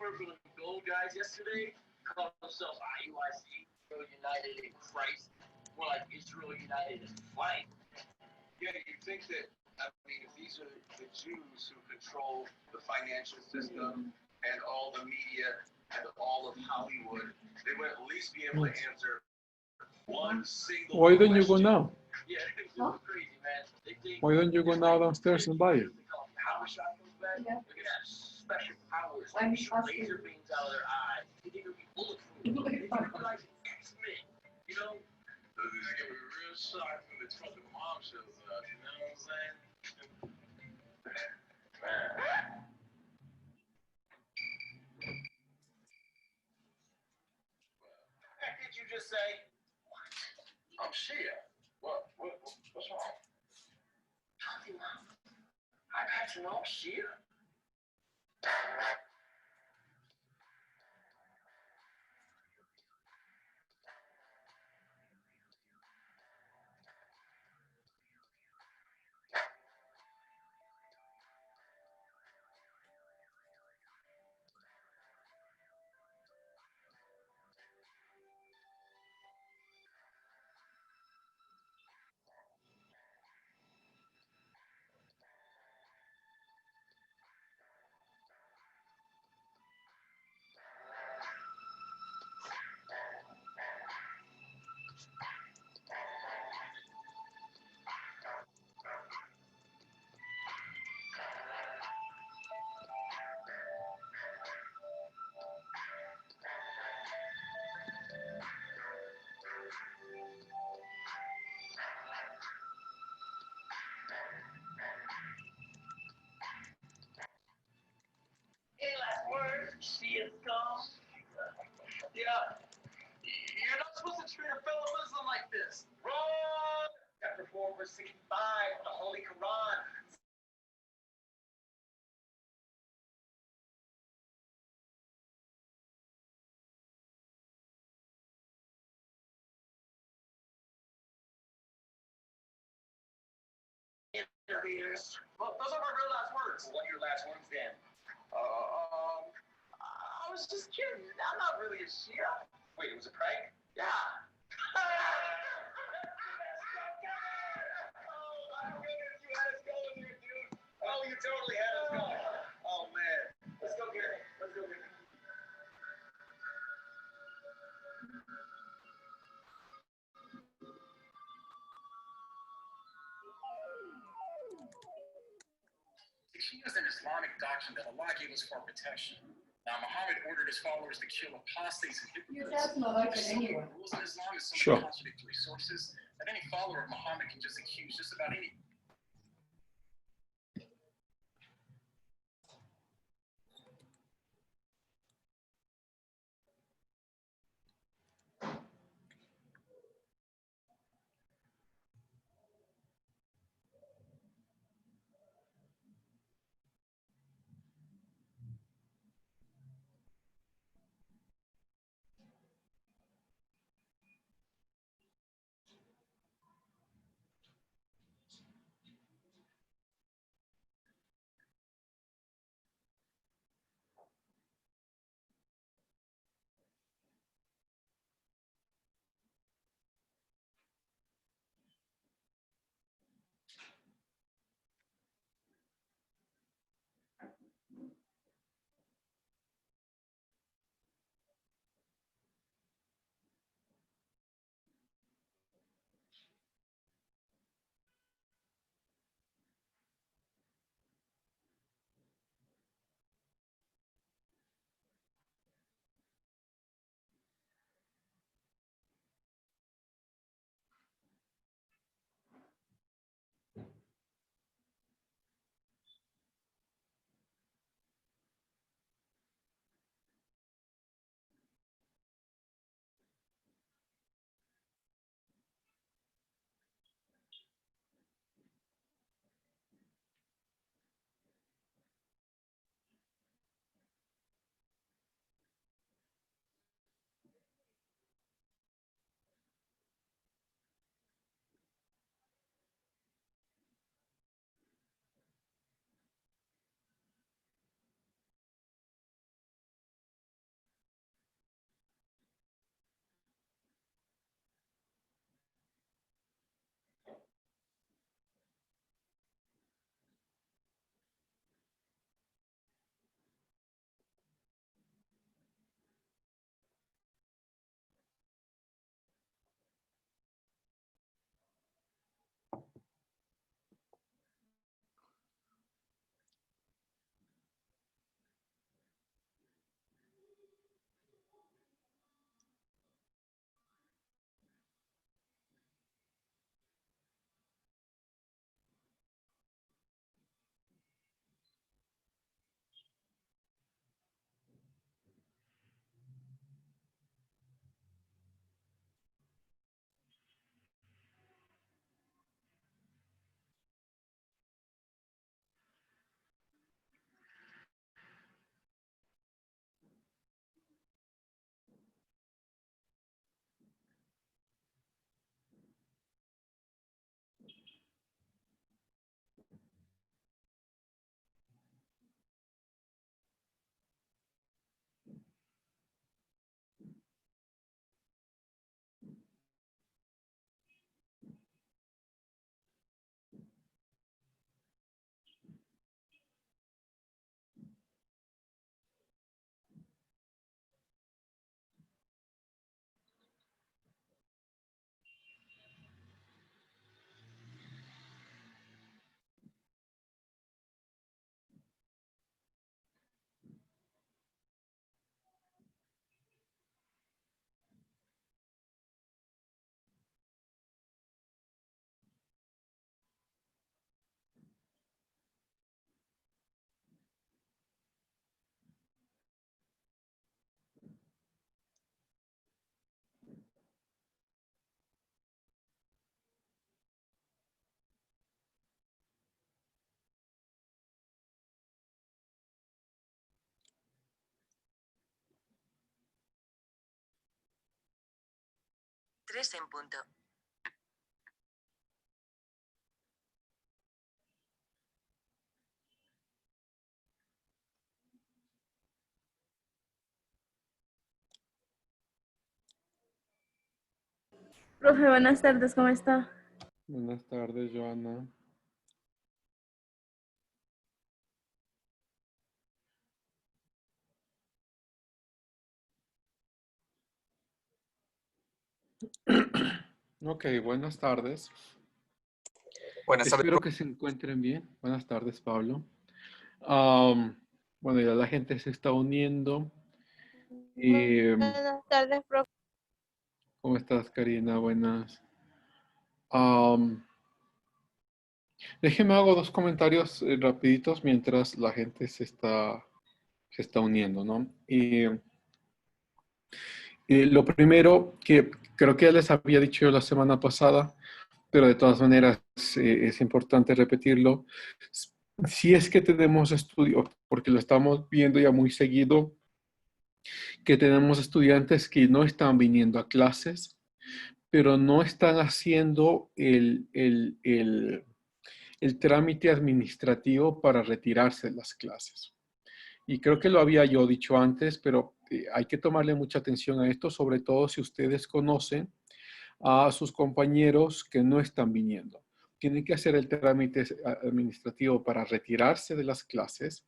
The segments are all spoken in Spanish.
purple and gold guys yesterday call themselves IUIC, Israel United in Christ. More like Israel United in flight. Yeah, you think that, I mean, if these are the Jews who control the financial system and all the media and all of Hollywood, they would at least be able to answer one single Why don't you go question. now? Yeah, it's just crazy, man. They think Why don't you go now downstairs and buy it? power shot comes back. Yeah. They're gonna have special powers. I'm Shoot trusting. laser beams out of their eyes. They think it'll be bulletproof. They think it'll be like X-Men. You know? They're gonna be real shocked when the fucking mom shows up, you know what I'm saying? What did you just say? I'm Shia. What's wrong? Nothing, Mom. I got to know Shia. Any last words? Shia's gone. Yeah. You're not supposed to treat a fellow Muslim like this. Wrong! Chapter 4, verse 65 of the Holy Quran. Interveners. Well, those are my real last words. What are your last words then? I was just kidding. I'm not really a Shia. Wait, it was a prank? Yeah. Oh, my goodness, you had us going there, dude. Oh, you totally had us going. Oh, man. Let's go get it. Let's go get it. The Shia is an Islamic doctrine that Allah gave us for protection. Now, Muhammad ordered his followers to kill apostates and Your hypocrites. dad's not like There's it so many anyway. rules in Islam and so Sure. many contradictory sources that any follower of Muhammad can just accuse just about any. 3 en punto. Profe, buenas tardes, ¿cómo está? Buenas tardes, Joana. Ok, buenas tardes. Buenas tardes, Espero que se encuentren bien. Buenas tardes, Pablo. Am, bueno, ya la gente se está uniendo. Buenas tardes, profe. ¿Cómo estás, Karina? Buenas. Am, Déjeme hago dos comentarios rapiditos mientras la gente se está uniendo, ¿no? Lo primero que creo que ya les había dicho yo la semana pasada, pero de todas maneras es importante repetirlo. Si es que tenemos estudio, porque lo estamos viendo ya muy seguido, que tenemos estudiantes que no están viniendo a clases, pero no están haciendo el trámite administrativo para retirarse de las clases. Y creo que lo había yo dicho antes, pero hay que tomarle mucha atención a esto, sobre todo si ustedes conocen a sus compañeros que no están viniendo. Tienen que hacer el trámite administrativo para retirarse de las clases,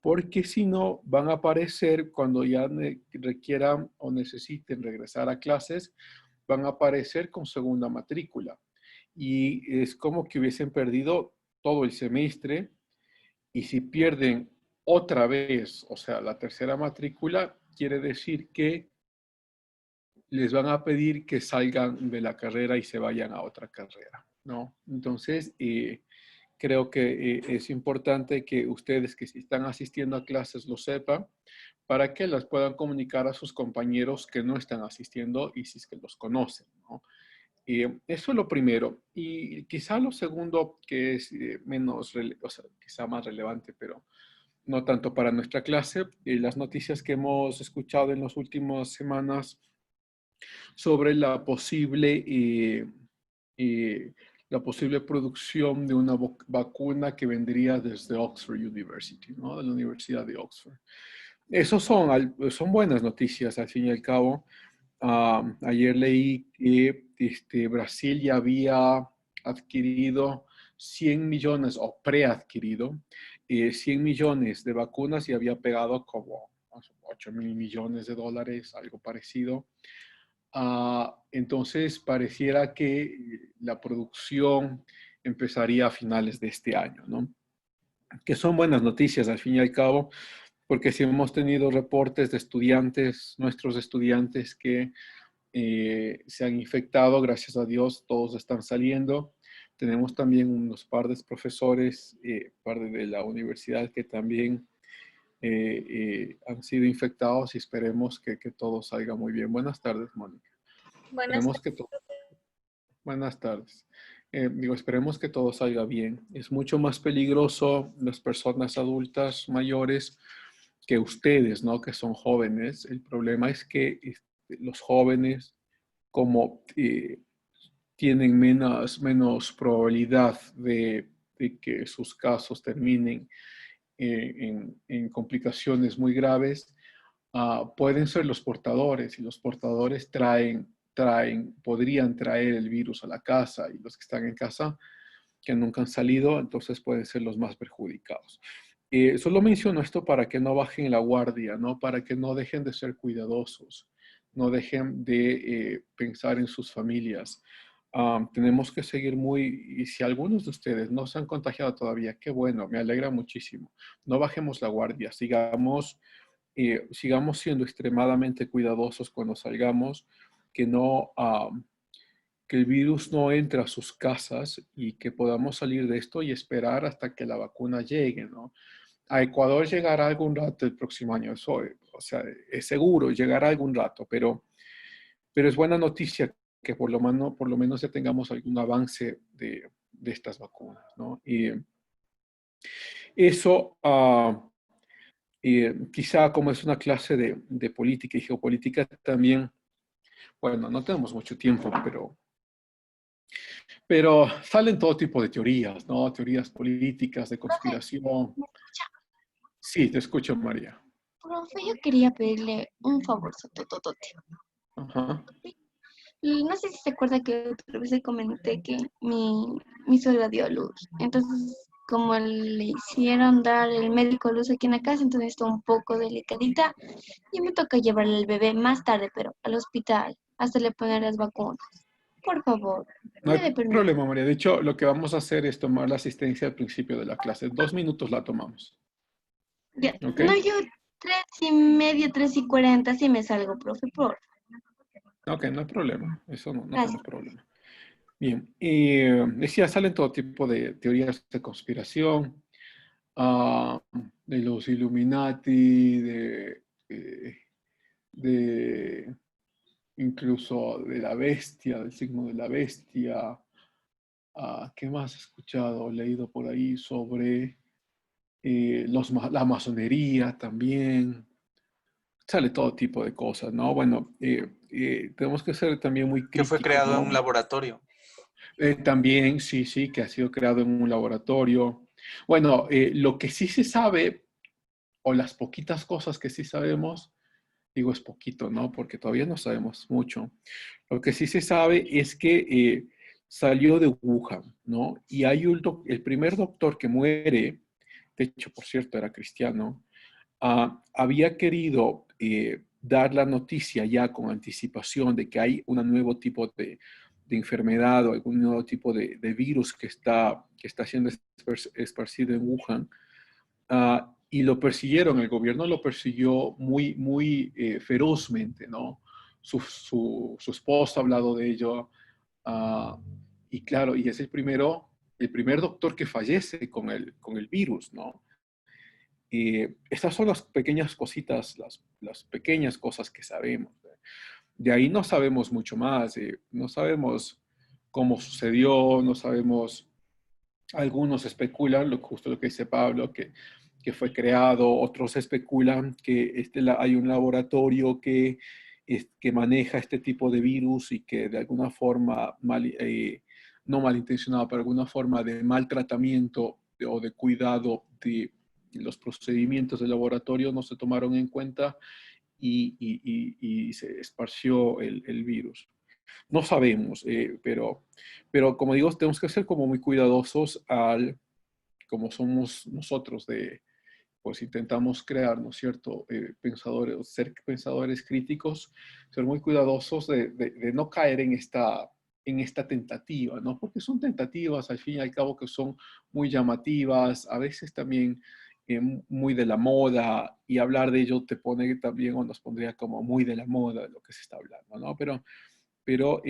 porque si no, van a aparecer cuando ya requieran o necesiten regresar a clases, van a aparecer con segunda matrícula. Y es como que hubiesen perdido todo el semestre, y si pierden otra vez, o sea, la tercera matrícula, quiere decir que les van a pedir que salgan de la carrera y se vayan a otra carrera, ¿no? Entonces, creo que es importante que ustedes que si están asistiendo a clases lo sepan para que las puedan comunicar a sus compañeros que no están asistiendo y si es que los conocen, ¿no? Eso es lo primero. Y quizá lo segundo, que es menos, o sea, quizá más relevante, pero no tanto para nuestra clase, las noticias que hemos escuchado en las últimas semanas sobre la posible producción de una vacuna que vendría desde Oxford University, ¿no? De la Universidad de Oxford. Esos son buenas noticias, al fin y al cabo. Ayer leí que Brasil ya había adquirido 100 millones o preadquirido 100 millones de vacunas y había pegado como 8.000 millones de dólares, algo parecido. Entonces, pareciera que la producción empezaría a finales de este año, ¿no? Que son buenas noticias al fin y al cabo, porque si hemos tenido reportes de estudiantes, nuestros estudiantes que se han infectado, gracias a Dios, todos están saliendo. Tenemos también unos par de profesores, par de la universidad que también han sido infectados y esperemos que todo salga muy bien. Buenas tardes, Mónica. Buenas Esperemos tardes. que todo. Buenas tardes. Esperemos que todo salga bien. Es mucho más peligroso las personas adultas mayores que ustedes, ¿no? Que son jóvenes. El problema es que los jóvenes, como tienen menos probabilidad de que sus casos terminen en complicaciones muy graves, pueden ser los portadores y los portadores podrían traer el virus a la casa y los que están en casa que nunca han salido, entonces pueden ser los más perjudicados. Solo menciono esto para que no bajen la guardia, ¿no? Para que no dejen de ser cuidadosos, no dejen de pensar en sus familias. Tenemos que seguir y si algunos de ustedes no se han contagiado todavía, qué bueno, me alegra muchísimo. No bajemos la guardia, sigamos siendo extremadamente cuidadosos cuando salgamos, que no, que el virus no entre a sus casas y que podamos salir de esto y esperar hasta que la vacuna llegue, ¿no? A Ecuador llegará algún rato el próximo año, eso, o sea, es seguro, llegará algún rato, pero es buena noticia que por lo menos ya tengamos algún avance de estas vacunas, ¿no? Y eso, quizá como es una clase de política y geopolítica, también Bueno, no tenemos mucho tiempo, pero salen todo tipo de teorías, ¿no? Teorías políticas, de Profe, conspiración. ¿me escucha? Sí, te escucho, María. Profe, yo quería pedirle un favor, sotototote. Ajá. Y no sé si se acuerda que otra vez le comenté que mi suegra dio a luz. Entonces, como le hicieron dar el médico a luz aquí en la casa, entonces está un poco delicadita. Y me toca llevarle al bebé más tarde, pero al hospital, hasta le poner las vacunas. Por favor, No me hay dé permiso. problema, María. De hecho, lo que vamos a hacer es tomar la asistencia al principio de la clase. 2 minutos la tomamos. Ya, ¿Ok? no, yo 3:30, 3:40, sí me salgo, profe, por. Ok, no hay problema. Eso no Gracias. tenemos problema. Bien. Decía, salen todo tipo de teorías de conspiración, ah, de los Illuminati, eh, de incluso de la bestia, del signo de la bestia. ¿Qué más he escuchado, leído por ahí sobre la masonería también? Sale todo tipo de cosas, ¿no? Bueno, tenemos que ser también muy Que fue críticos, creado en ¿no? un laboratorio. También, sí, sí, que ha sido creado en un laboratorio. Bueno, lo que sí se sabe, o las poquitas cosas que sí sabemos, digo es poquito, ¿no? Porque todavía no sabemos mucho. Lo que sí se sabe es que salió de Wuhan, ¿no? Y hay el primer doctor que muere, de hecho, por cierto, era cristiano, había querido dar la noticia ya con anticipación de que hay un nuevo tipo de enfermedad o algún nuevo tipo de virus que está siendo esparcido en Wuhan. Y lo persiguieron, el gobierno lo persiguió muy, muy ferozmente, ¿no? Su esposo ha hablado de ello. ah, y claro, y es el primer doctor que fallece con el virus, ¿no? Estas son las pequeñas cositas, las pequeñas cosas que sabemos. De ahí no sabemos mucho más, no sabemos cómo sucedió, no sabemos, algunos especulan, justo lo que dice Pablo, que fue creado, otros especulan que hay un laboratorio que maneja este tipo de virus y que de alguna forma, no malintencionado, pero de alguna forma de maltratamiento o de cuidado de los procedimientos del laboratorio no se tomaron en cuenta y se esparció el virus. No sabemos, pero como digo, tenemos que ser como muy cuidadosos como somos nosotros, pues intentamos crear, ¿no es cierto?, pensadores, ser pensadores críticos, ser muy cuidadosos de no caer en esta tentativa, ¿no? Porque son tentativas, al fin y al cabo, que son muy llamativas, a veces también muy de la moda, y hablar de ello te pone también, o nos pondría como muy de la moda de lo que se está hablando, ¿no? Pero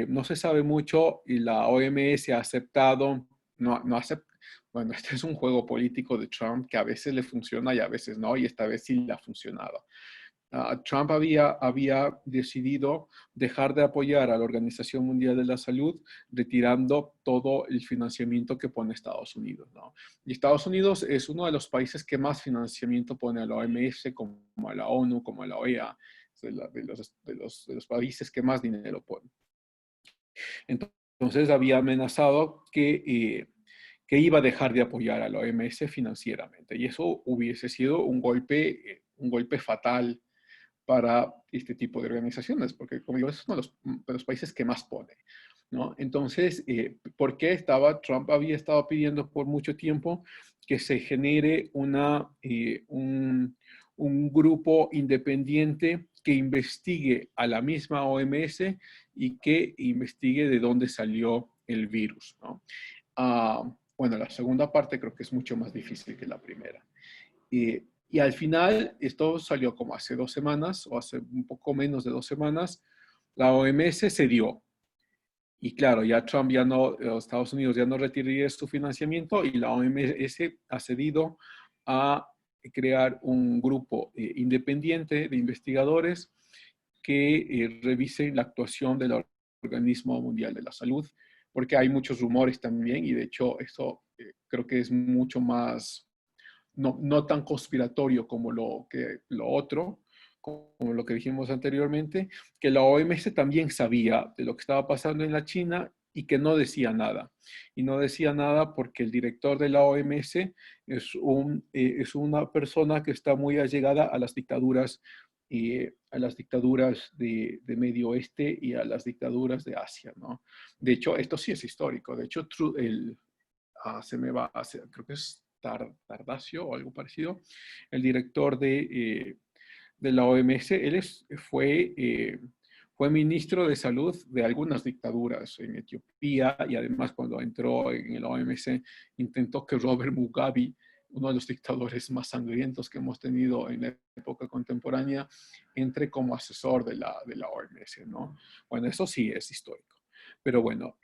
no se sabe mucho y la OMS ha aceptado, no acepta, bueno, este es un juego político de Trump que a veces le funciona y a veces no, y esta vez sí le ha funcionado. Trump había decidido dejar de apoyar a la Organización Mundial de la Salud, retirando todo el financiamiento que pone Estados Unidos, ¿no? Y Estados Unidos es uno de los países que más financiamiento pone a la OMS, como a la ONU, como a la OEA, de los países que más dinero ponen. Entonces había amenazado que iba a dejar de apoyar a la OMS financieramente, y eso hubiese sido un golpe fatal para este tipo de organizaciones, porque como digo, es uno de los países que más pone, ¿no? Entonces, ¿por qué Trump había estado pidiendo por mucho tiempo que se genere un grupo independiente que investigue a la misma OMS y que investigue de dónde salió el virus, ¿no? Bueno, la segunda parte creo que es mucho más difícil que la primera. Y al final, esto salió como hace 2 semanas o hace un poco menos de 2 semanas, la OMS cedió. Y claro, ya Trump ya no, los Estados Unidos ya no retiraría su financiamiento y la OMS ha cedido a crear un grupo independiente de investigadores que revisen la actuación del Organismo Mundial de la Salud, porque hay muchos rumores también y de hecho eso creo que es mucho más no tan conspiratorio como lo otro, como lo que dijimos anteriormente, que la OMS también sabía de lo que estaba pasando en la China y que no decía nada. Y no decía nada porque el director de la OMS es una persona que está muy allegada a las dictaduras de Medio Oeste y a las dictaduras de Asia, ¿no? De hecho, esto sí es histórico. De hecho, creo que es Tardasio o algo parecido, el director de la OMS, fue ministro de salud de algunas dictaduras en Etiopía y además cuando entró en el OMS intentó que Robert Mugabe, uno de los dictadores más sangrientos que hemos tenido en la época contemporánea, entre como asesor de la OMS, ¿no? Bueno, eso sí es histórico. Pero bueno,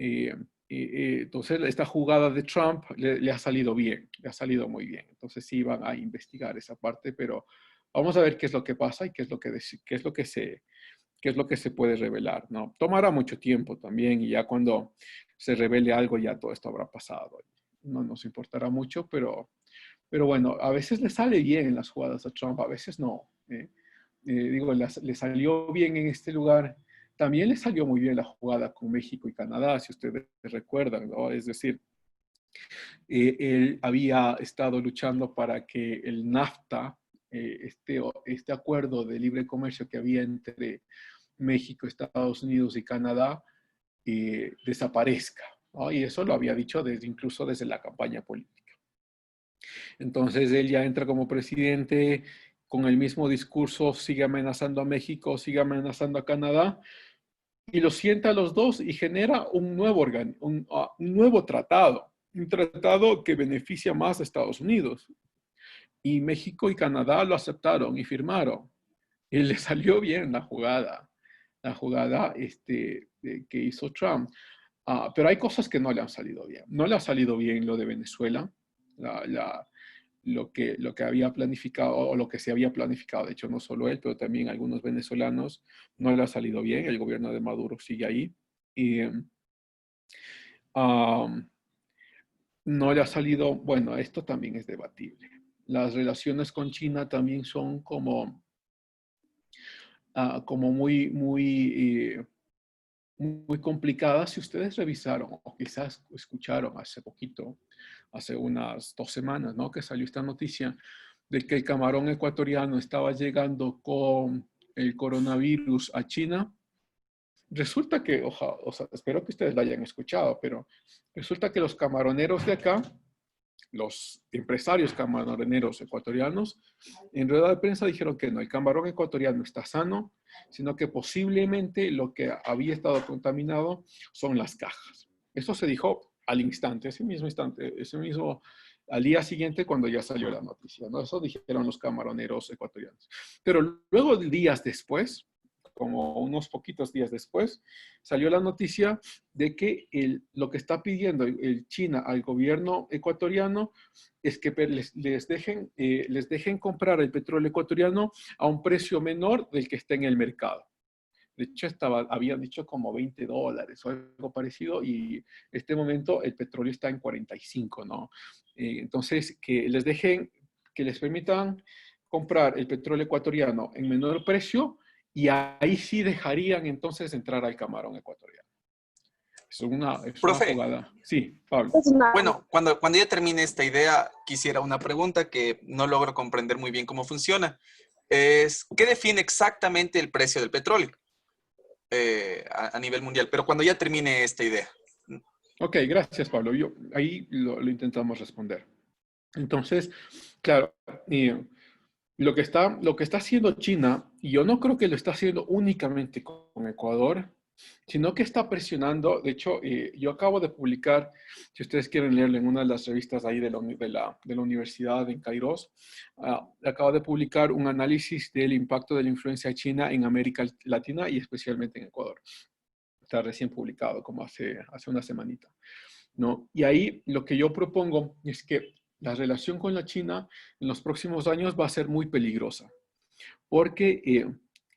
entonces esta jugada de Trump le ha salido bien, le ha salido muy bien. Entonces sí van a investigar esa parte, pero vamos a ver qué es lo que pasa y qué es lo que se puede revelar, ¿no? Tomará mucho tiempo también y ya cuando se revele algo ya todo esto habrá pasado. No nos importará mucho, pero bueno, a veces le sale bien en las jugadas a Trump, a veces no. Digo, le salió bien en este lugar. También le salió muy bien la jugada con México y Canadá, si ustedes recuerdan, ¿no? Es decir, él había estado luchando para que el NAFTA, este acuerdo de libre comercio que había entre México, Estados Unidos y Canadá, desaparezca, ¿no? Y eso lo había dicho incluso desde la campaña política. Entonces él ya entra como presidente con el mismo discurso, sigue amenazando a México, sigue amenazando a Canadá, y los sienta a los dos y genera un nuevo tratado, un tratado que beneficia más a Estados Unidos. Y México y Canadá lo aceptaron y firmaron. Y le salió bien la jugada que hizo Trump. Pero hay cosas que no le han salido bien. No le ha salido bien lo de Venezuela, lo que había planificado o lo que se había planificado. De hecho, no solo él, pero también algunos venezolanos no le ha salido bien. El gobierno de Maduro sigue ahí. Y no le ha salido, bueno, esto también es debatible. Las relaciones con China también son como muy complicadas. Si ustedes revisaron o quizás escucharon hace poquito, hace unas 2 semanas, ¿no? Que salió esta noticia de que el camarón ecuatoriano estaba llegando con el coronavirus a China. Resulta que, o sea, espero que ustedes lo hayan escuchado, pero resulta que los camaroneros de acá, los empresarios camaroneros ecuatorianos, en rueda de prensa dijeron que no, el camarón ecuatoriano está sano, sino que posiblemente lo que había estado contaminado son las cajas. Eso se dijo al instante, al día siguiente cuando ya salió la noticia, ¿no? Eso dijeron los camaroneros ecuatorianos. Pero luego, días después, como unos poquitos días después, salió la noticia de que lo que está pidiendo el China al gobierno ecuatoriano es que les dejen comprar el petróleo ecuatoriano a un precio menor del que está en el mercado. De hecho, habían dicho como $20 o algo parecido y en este momento el petróleo está en 45, ¿no? Entonces, que les permitan comprar el petróleo ecuatoriano en menor precio y ahí sí dejarían entonces entrar al camarón ecuatoriano. Es una Profe, jugada. Sí, Pablo. bueno, cuando ya termine esta idea, quisiera una pregunta que no logro comprender muy bien cómo funciona. ¿Qué define exactamente el precio del petróleo a nivel mundial? Pero cuando ya termine esta idea. Ok, gracias, Pablo. Ahí lo intentamos responder. Entonces, claro, lo que está haciendo China, y yo no creo que lo está haciendo únicamente con Ecuador, sino que está presionando. De hecho, yo acabo de publicar, si ustedes quieren leerlo en una de las revistas ahí de la universidad en Kairos, acabo de publicar un análisis del impacto de la influencia china en América Latina y especialmente en Ecuador. Está recién publicado, como hace una semanita, ¿no? Y ahí lo que yo propongo es que la relación con la China en los próximos años va a ser muy peligrosa, porque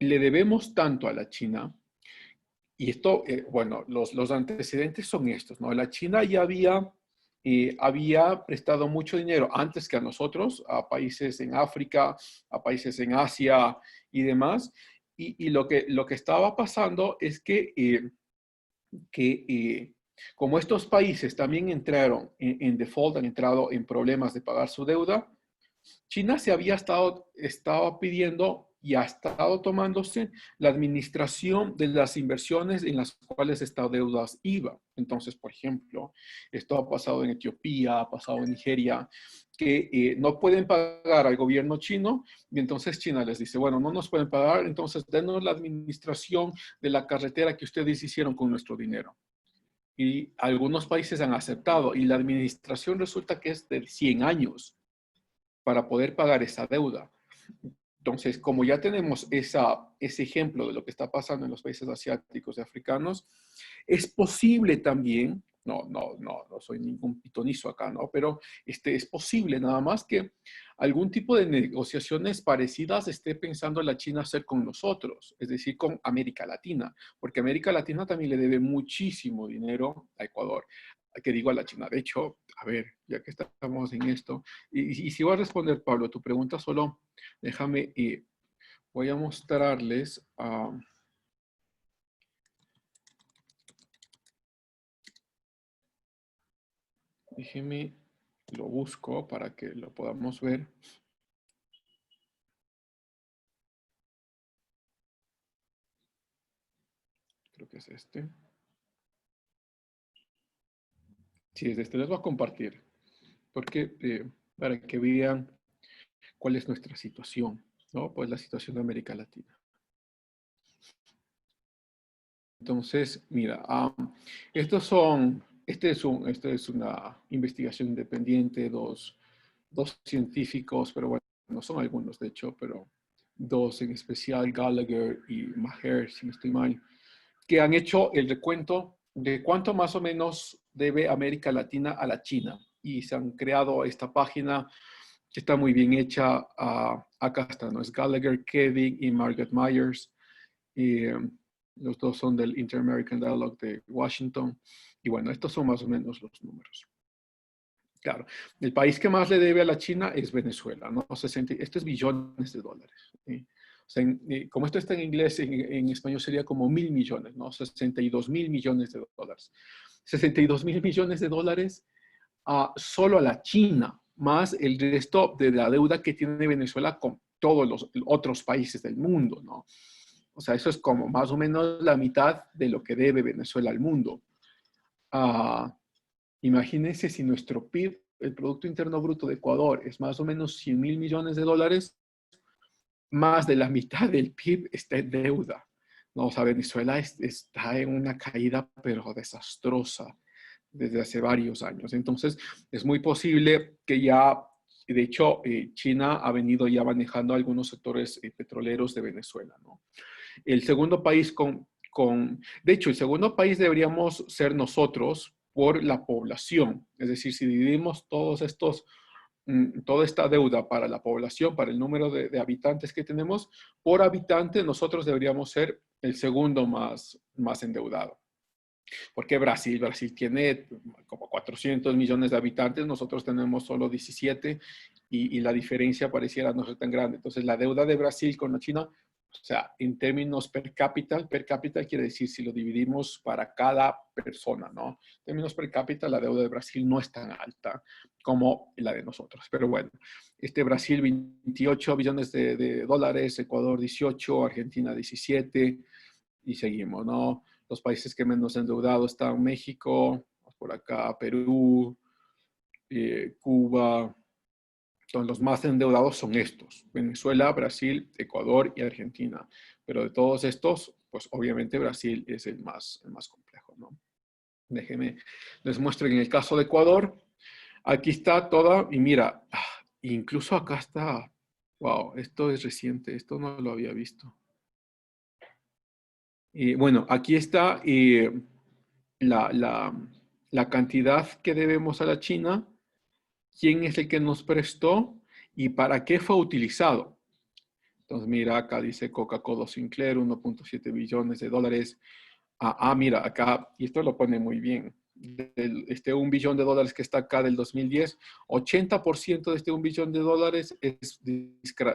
le debemos tanto a la China, y esto, bueno, los antecedentes son estos, ¿no? La China ya había había prestado mucho dinero antes que a nosotros, a países en África, a países en Asia y demás. Y lo que estaba pasando es que como estos países también entraron en default, han entrado en problemas de pagar su deuda, China estaba pidiendo y ha estado tomándose la administración de las inversiones en las cuales estas deudas iba. Entonces, por ejemplo, esto ha pasado en Etiopía, ha pasado en Nigeria, que no pueden pagar al gobierno chino y entonces China les dice, bueno, no nos pueden pagar, entonces denos la administración de la carretera que ustedes hicieron con nuestro dinero. Y algunos países han aceptado y la administración resulta que es de 100 años para poder pagar esa deuda. Entonces, como ya tenemos ese ejemplo de lo que está pasando en los países asiáticos y africanos, es posible también, no soy ningún pitonizo acá, ¿no? Pero es posible nada más que algún tipo de negociaciones parecidas esté pensando la China hacer con nosotros, es decir, con América Latina, porque América Latina también le debe muchísimo dinero a Ecuador, que digo a la China. De hecho, a ver, ya que estamos en esto, y si voy a responder, Pablo, tu pregunta, solo déjame, voy a mostrarles, déjeme, lo busco para que lo podamos ver. Creo que es este. Sí, es este, les voy a compartir, porque para que vean cuál es nuestra situación, ¿no? Pues la situación de América Latina. Entonces, mira, esta es una investigación independiente, dos científicos, pero bueno, no son algunos de hecho, pero dos en especial, Gallagher y Maher, si no estoy mal, que han hecho el recuento de cuánto más o menos debe América Latina a la China. Y se han creado esta página que está muy bien hecha. Acá está, ¿no? Es Gallagher, Kevin y Margaret Myers. Los dos son del Inter-American Dialogue de Washington. Y bueno, estos son más o menos los números. Claro, el país que más le debe a la China es Venezuela, ¿no? Esto es billones de dólares. ¿Sí? O sea, como esto está en inglés, en español sería como 1.000 millones, ¿no? 62.000 millones de dólares. 62.000 millones de dólares solo a la China, más el resto de la deuda que tiene Venezuela con todos los otros países del mundo, ¿no? O sea, eso es como más o menos la mitad de lo que debe Venezuela al mundo. Imagínense si nuestro PIB, el Producto Interno Bruto de Ecuador, es más o menos 100.000 millones de dólares, más de la mitad del PIB está en deuda. No, o sea, Venezuela está en una caída, pero desastrosa, desde hace varios años. Entonces, es muy posible que ya, de hecho, China ha venido ya manejando algunos sectores petroleros de Venezuela, ¿no? El segundo país de hecho, el segundo país deberíamos ser nosotros por la población. Es decir, si dividimos toda esta deuda para la población, para el número de habitantes que tenemos, por habitante nosotros deberíamos ser el segundo más endeudado. Porque Brasil tiene como 400 millones de habitantes, nosotros tenemos solo 17 y la diferencia pareciera no ser tan grande. Entonces, la deuda de Brasil con la China, o sea, en términos per cápita quiere decir si lo dividimos para cada persona, ¿no? En términos per cápita, la deuda de Brasil no es tan alta como la de nosotros. Pero bueno, Brasil 28 billones de dólares, Ecuador 18, Argentina 17 y seguimos, ¿no? Los países que menos endeudados están México, por acá Perú, Cuba. Entonces, los más endeudados son estos: Venezuela, Brasil, Ecuador y Argentina. Pero de todos estos, pues obviamente Brasil es el más complejo, ¿no? Déjenme, les muestro en el caso de Ecuador. Aquí está toda, y mira, incluso acá está, wow, esto es reciente, esto no lo había visto. Bueno, aquí está la cantidad que debemos a la China, quién es el que nos prestó y para qué fue utilizado. Entonces, mira, acá dice Coca-Cola Sinclair, 1.7 billones de dólares. Mira, acá, y esto lo pone muy bien. este $1 billón que está acá del 2010, 80% de este $1 billón es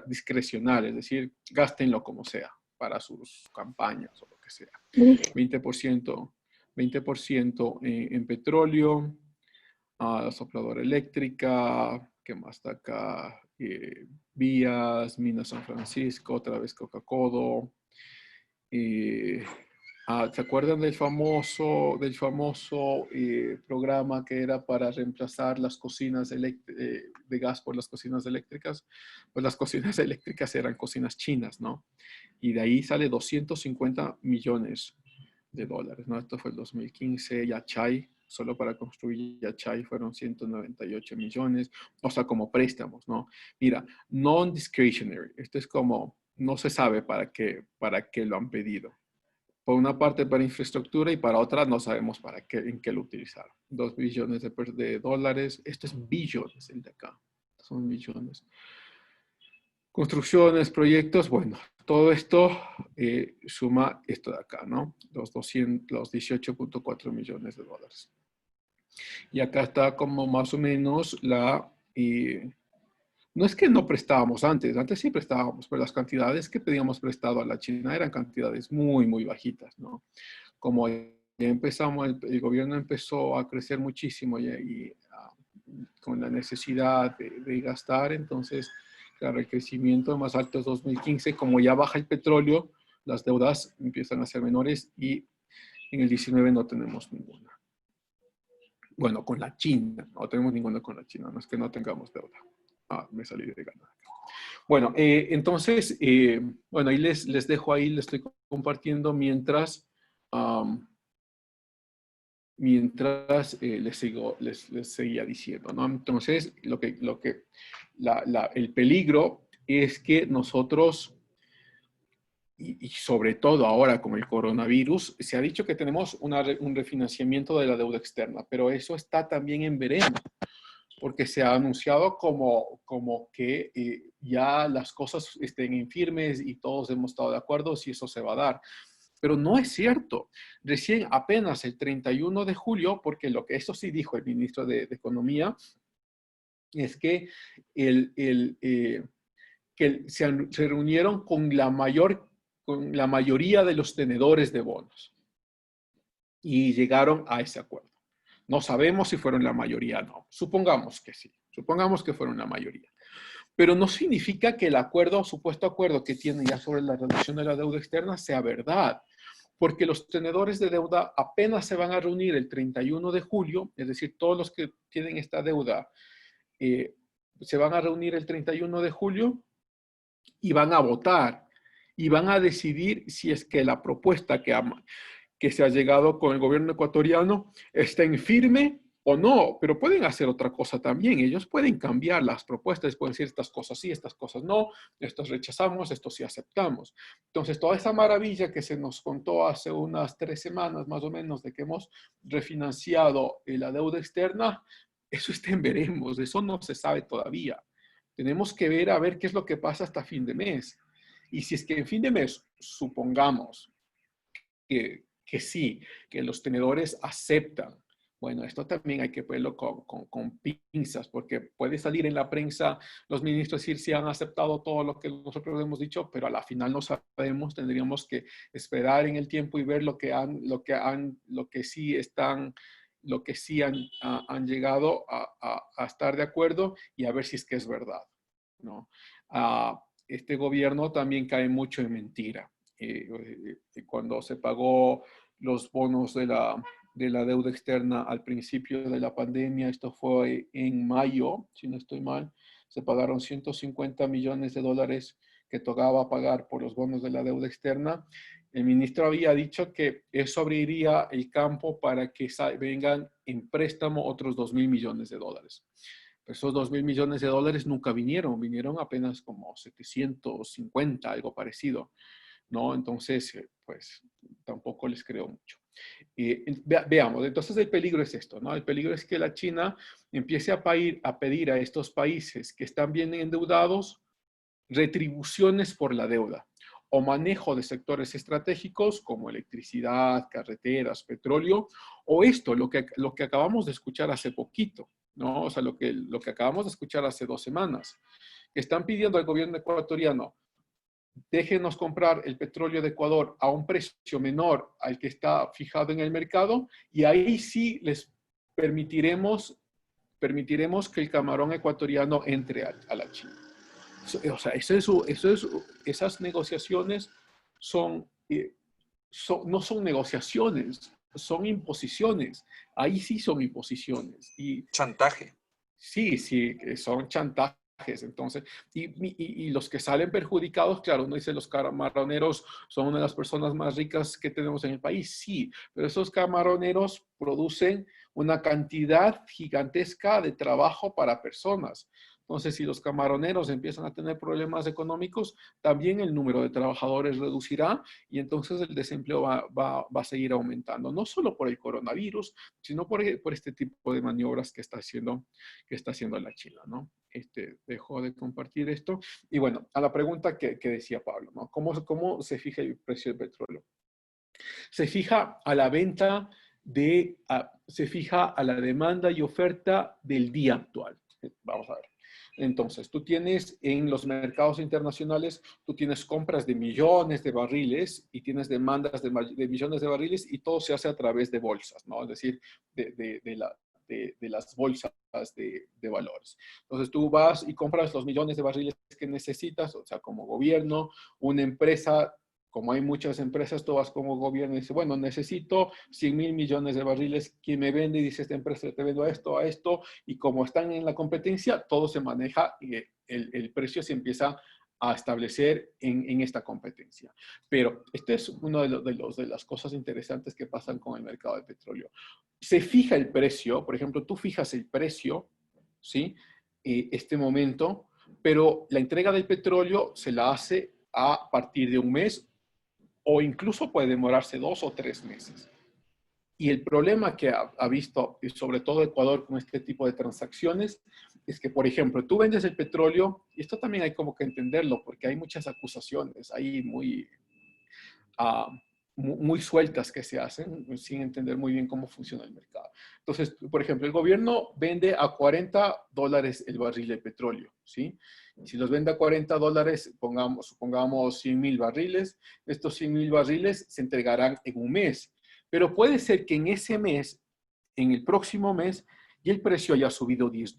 discrecional, es decir, gástenlo como sea, para sus campañas o lo que sea. 20% en petróleo, la sopladora eléctrica, ¿qué más está acá? Vías, Minas San Francisco, otra vez Coca-Cola. ¿Se acuerdan del famoso programa que era para reemplazar las cocinas de gas por las cocinas eléctricas? Pues las cocinas eléctricas eran cocinas chinas, ¿no? Y de ahí sale $250 millones, ¿no? Esto fue el 2015, Yachay, solo para construir Yachay fueron 198 millones, o sea, como préstamos, ¿no? Mira, non-discretionary, esto es como, no se sabe para qué lo han pedido. Por una parte para infraestructura y para otra no sabemos en qué lo utilizaron. 2 billones de dólares, esto es billones, el de acá, son millones. Construcciones, proyectos, bueno, todo esto suma esto de acá, ¿no? Los 18.4 millones de dólares. Y acá está como más o menos no es que no prestábamos antes sí prestábamos, pero las cantidades que pedíamos prestado a la China eran cantidades muy, muy bajitas, ¿no? Como ya empezamos, el gobierno empezó a crecer muchísimo con la necesidad de gastar, entonces, claro, el crecimiento más alto es 2015, como ya baja el petróleo, las deudas empiezan a ser menores y en el 19 no tenemos ninguna. Bueno, con la China, no tenemos ninguna con la China, no es que no tengamos deuda. Me salí de ganas. Bueno, entonces, bueno, ahí les dejo ahí, les estoy compartiendo mientras les seguía diciendo, ¿no? Entonces, el peligro es que nosotros, y sobre todo ahora con el coronavirus, se ha dicho que tenemos un refinanciamiento de la deuda externa, pero eso está también en veremos, porque se ha anunciado como que ya las cosas estén en firmes y todos hemos estado de acuerdo si eso se va a dar. Pero no es cierto. Recién apenas el 31 de julio, porque eso sí dijo el ministro de Economía, es que se reunieron con la mayoría de los tenedores de bonos y llegaron a ese acuerdo. No sabemos si fueron la mayoría o no. Supongamos que sí. Supongamos que fueron la mayoría. Pero no significa que el supuesto acuerdo que tienen ya sobre la reducción de la deuda externa sea verdad. Porque los tenedores de deuda apenas se van a reunir el 31 de julio, es decir, todos los que tienen esta deuda se van a reunir el 31 de julio y van a votar y van a decidir si es que la propuesta que se ha llegado con el gobierno ecuatoriano está en firme o no, pero pueden hacer otra cosa también. Ellos pueden cambiar las propuestas, pueden decir estas cosas sí, estas cosas no, estos rechazamos, estos sí aceptamos. Entonces, toda esa maravilla que se nos contó hace unas 3 semanas más o menos de que hemos refinanciado la deuda externa, eso está en veremos, eso no se sabe todavía. Tenemos que ver a ver qué es lo que pasa hasta fin de mes. Y si es que en fin de mes, supongamos que sí, que los tenedores aceptan. Bueno, esto también hay que verlo con pinzas, porque puede salir en la prensa los ministros decir si han aceptado todo lo que nosotros hemos dicho, pero a la final no sabemos, tendríamos que esperar en el tiempo y ver lo que sí han llegado a estar de acuerdo y a ver si es que es verdad, ¿no? Este gobierno también cae mucho en mentira. Cuando se pagó los bonos de la deuda externa al principio de la pandemia, esto fue en mayo, si no estoy mal, se pagaron $150 millones que tocaba pagar por los bonos de la deuda externa. El ministro había dicho que eso abriría el campo para que vengan en préstamo otros $2.000 millones. Pero esos $2.000 millones nunca vinieron apenas como 750, algo parecido, ¿no? Entonces, pues tampoco les creo mucho. Veamos, entonces el peligro es esto, ¿no? El peligro es que la China empiece a pedir a estos países que están bien endeudados retribuciones por la deuda. o manejo de sectores estratégicos como electricidad, carreteras, petróleo, o esto, lo que acabamos de escuchar hace poquito, ¿no? O sea, lo que acabamos de escuchar hace 2 semanas, que están pidiendo al gobierno ecuatoriano, déjenos comprar el petróleo de Ecuador a un precio menor al que está fijado en el mercado, y ahí sí les permitiremos que el camarón ecuatoriano entre a la China. O sea, esas negociaciones no son negociaciones, son imposiciones. Ahí sí son imposiciones. Y Chantaje. sí, sí, son chantajes. Entonces, y los que salen perjudicados, claro, uno dice los camaroneros son una de las personas más ricas que tenemos en el país, sí, pero esos camaroneros producen una cantidad gigantesca de trabajo para personas. Entonces, si los camaroneros empiezan a tener problemas económicos, también el número de trabajadores reducirá y entonces el desempleo va a seguir aumentando, no solo por el coronavirus, sino por este tipo de maniobras que está haciendo la China, ¿no? Dejo de compartir esto. Y bueno, a la pregunta que decía Pablo, ¿no? ¿Cómo se fija el precio del petróleo? Se fija a la venta se fija a la demanda y oferta del día actual. Vamos a ver. Entonces, tú tienes en los mercados internacionales, tú tienes compras de millones de barriles y tienes demandas de millones de barriles y todo se hace a través de bolsas, ¿no? Es decir, de las bolsas de valores. Entonces, tú vas y compras los millones de barriles que necesitas, o sea, como gobierno, una empresa. Como hay muchas empresas, tú vas como gobierno y dices, bueno, necesito 100.000 millones de barriles. ¿Quién me vende? Y dice, esta empresa te vendo a esto. Y como están en la competencia, todo se maneja y el precio se empieza a establecer en esta competencia. Pero esta es una de las cosas interesantes que pasan con el mercado de petróleo. Se fija el precio, por ejemplo, tú fijas el precio, ¿sí? Este momento, pero la entrega del petróleo se la hace a partir de un mes o incluso puede demorarse 2 o 3 meses. Y el problema que ha visto, y sobre todo Ecuador con este tipo de transacciones, es que, por ejemplo, tú vendes el petróleo, y esto también hay como que entenderlo, porque hay muchas acusaciones ahí muy sueltas que se hacen sin entender muy bien cómo funciona el mercado. Entonces, por ejemplo, el gobierno vende a $40 el barril de petróleo, ¿sí? Si los vende a $40, supongamos 100.000 barriles, estos 100.000 barriles se entregarán en un mes. Pero puede ser que en ese mes, en el próximo mes, y el precio haya subido $10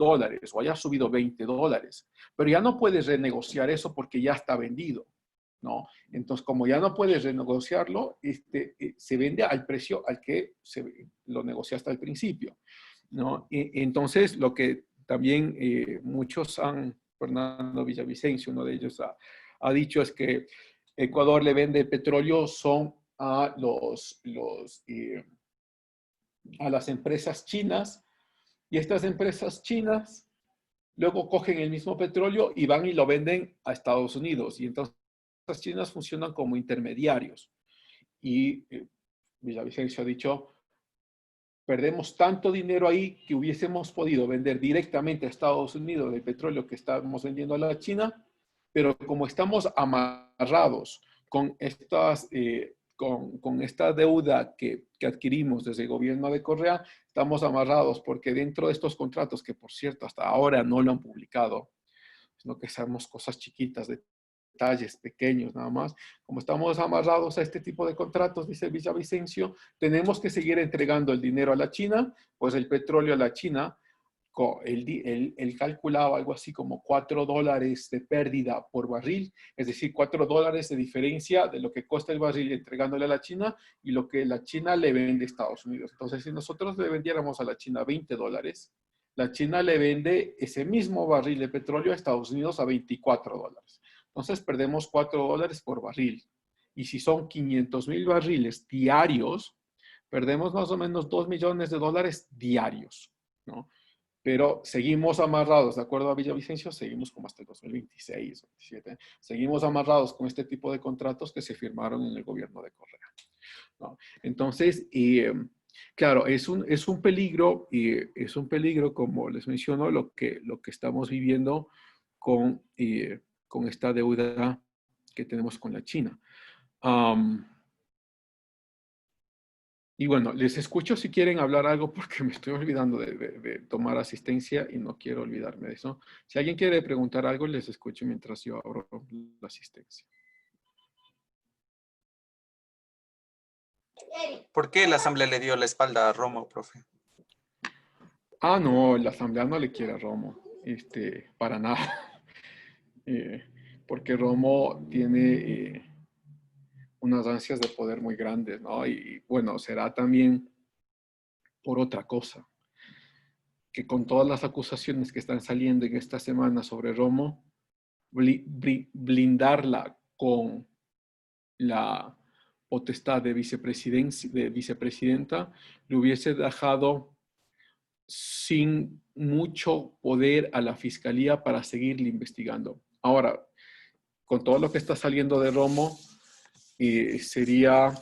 o haya subido $20, pero ya no puedes renegociar eso porque ya está vendido, ¿no? Entonces, como ya no puedes renegociarlo, se vende al precio al que lo negociaste al principio, ¿no? Entonces, lo que también muchos Fernando Villavicencio, uno de ellos, ha dicho es que Ecuador le vende petróleo a las empresas chinas, y estas empresas chinas luego cogen el mismo petróleo y van y lo venden a Estados Unidos. Y entonces las chinas funcionan como intermediarios. Y Villavicencio ha dicho, perdemos tanto dinero ahí que hubiésemos podido vender directamente a Estados Unidos el petróleo que estamos vendiendo a la China, pero como estamos amarrados con con esta deuda que adquirimos desde el gobierno de Correa, estamos amarrados porque dentro de estos contratos, que por cierto hasta ahora no lo han publicado, sino que sabemos cosas chiquitas, detalles pequeños nada más, como estamos amarrados a este tipo de contratos, dice Villavicencio, tenemos que seguir entregando el dinero a la China, pues el petróleo a la China, él calculaba algo así como $4 de pérdida por barril, es decir, $4 de diferencia de lo que cuesta el barril entregándole a la China y lo que la China le vende a Estados Unidos. Entonces, si nosotros le vendiéramos a la China $20, la China le vende ese mismo barril de petróleo a Estados Unidos a $24. Entonces, perdemos $4 por barril. Y si son 500.000 barriles diarios, perdemos más o menos $2 millones diarios, ¿no? Pero seguimos amarrados, de acuerdo a Villavicencio, seguimos como hasta el 2026, 2027. Seguimos amarrados con este tipo de contratos que se firmaron en el gobierno de Correa, ¿no? Entonces, claro, es un peligro, y es un peligro, como les menciono, lo que estamos viviendo con esta deuda que tenemos con la China. Y bueno, les escucho si quieren hablar algo porque me estoy olvidando de tomar asistencia y no quiero olvidarme de eso. Si alguien quiere preguntar algo, les escucho mientras yo abro la asistencia. ¿Por qué la Asamblea le dio la espalda a Romo, profe? Ah, no, la Asamblea no le quiere a Romo, para nada. Porque Romo tiene unas ansias de poder muy grandes, ¿no? Y bueno, será también por otra cosa, que con todas las acusaciones que están saliendo en esta semana sobre Romo, blindarla con la potestad de vicepresidenta, le hubiese dejado sin mucho poder a la fiscalía para seguirle investigando. Ahora, con todo lo que está saliendo de Romo, sería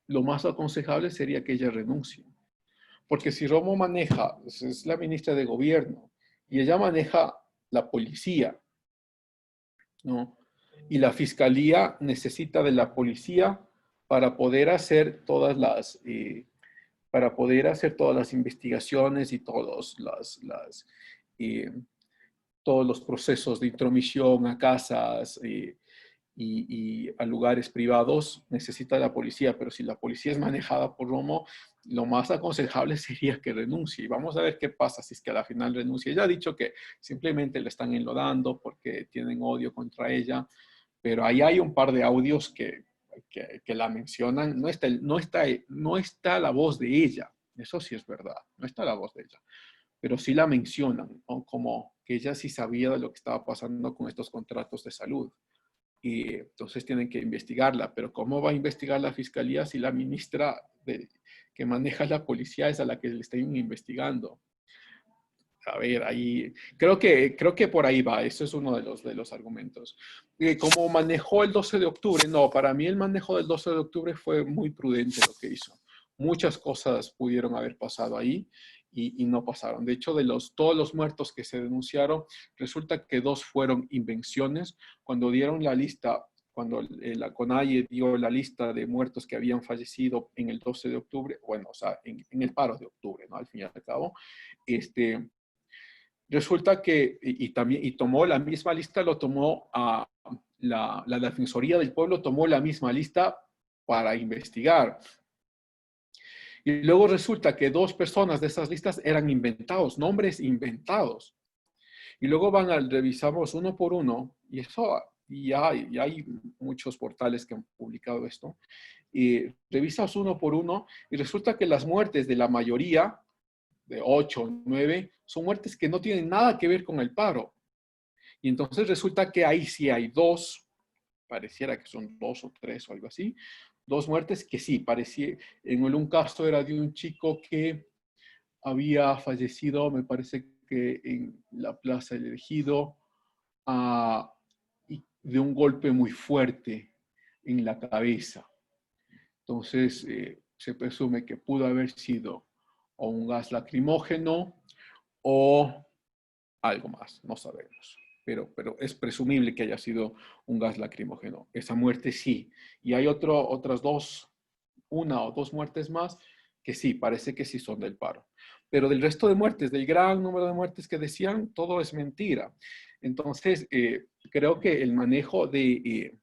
lo más aconsejable sería que ella renuncie. Porque si Romo maneja, es la ministra de gobierno, y ella maneja la policía, ¿no? Y la fiscalía necesita de la policía para poder hacer todas las, investigaciones y todos los procesos de intromisión a casas y a lugares privados, necesita la policía. Pero si la policía es manejada por Romo, lo más aconsejable sería que renuncie. Y vamos a ver qué pasa si es que a la final renuncia. Ella ha dicho que simplemente le están enlodando porque tienen odio contra ella, pero ahí hay un par de audios que la mencionan. No está la voz de ella, eso sí es verdad, no está la voz de ella, pero sí la mencionan, ¿no? Como que ella sí sabía de lo que estaba pasando con estos contratos de salud. Y entonces tienen que investigarla, pero ¿cómo va a investigar la fiscalía si la ministra que maneja la policía es a la que le están investigando? A ver, ahí creo que por ahí va. Eso es uno de los argumentos. ¿Cómo manejó el 12 de octubre? No, para mí el manejo del 12 de octubre fue muy prudente lo que hizo. Muchas cosas pudieron haber pasado ahí y no pasaron. De hecho, todos los muertos que se denunciaron, resulta que 2 fueron invenciones. Cuando dieron la lista, cuando la CONAIE dio la lista de muertos que habían fallecido en el 12 de octubre, bueno, o sea, en el paro de octubre, ¿no? Al fin y al cabo, resulta que, y tomó la misma lista, lo tomó a la Defensoría del Pueblo, tomó la misma lista para investigar. Y luego resulta que 2 personas de esas listas eran inventados, nombres inventados. Y luego revisamos uno por uno, y eso, y hay muchos portales que han publicado esto, y revisas uno por uno, y resulta que las muertes de la mayoría, de 8, 9, son muertes que no tienen nada que ver con el paro. Y entonces resulta que ahí sí hay 2, pareciera que son 2 o 3 o algo así, 2 muertes que sí, parecía, en un caso era de un chico que había fallecido, me parece que en la Plaza del Ejido, de un golpe muy fuerte en la cabeza. Entonces, se presume que pudo haber sido o un gas lacrimógeno o algo más, no sabemos. Pero es presumible que haya sido un gas lacrimógeno. Esa muerte sí. Y hay otras 2, 1 o 2 muertes más que sí, parece que sí son del paro. Pero del resto de muertes, del gran número de muertes que decían, todo es mentira. Entonces, creo que el manejo del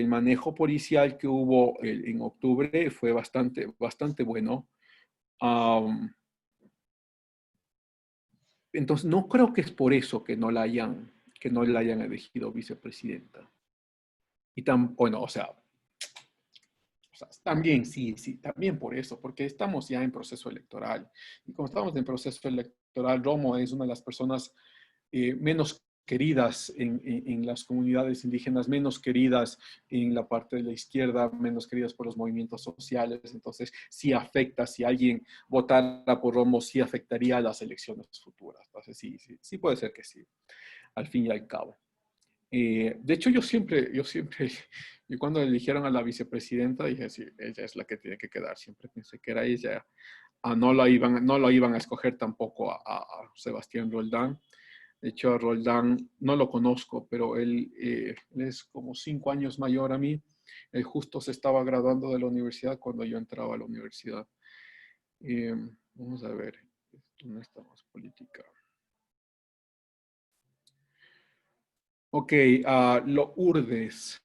manejo policial que hubo en octubre fue bastante bueno. Entonces, no creo que es por eso que no la hayan elegido vicepresidenta. Y bueno, o sea, también sí, también por eso, porque estamos ya en proceso electoral. Y como estamos en proceso electoral, Romo es una de las personas menos queridas en las comunidades indígenas, menos queridas en la parte de la izquierda, menos queridas por los movimientos sociales. Entonces, sí afecta, si alguien votara por Romo, sí afectaría a las elecciones futuras. Entonces, sí puede ser que sí, al fin y al cabo. De hecho, yo cuando eligieron a la vicepresidenta, dije, sí, ella es la que tiene que quedar. Siempre pensé que era ella. No lo iban a escoger tampoco a Sebastián Roldán. De hecho, a Roldán no lo conozco, pero él es como 5 años mayor a mí. Él justo se estaba graduando de la universidad cuando yo entraba a la universidad. Eh, Vamos a ver, ¿dónde estamos? Política. Ok, Lourdes.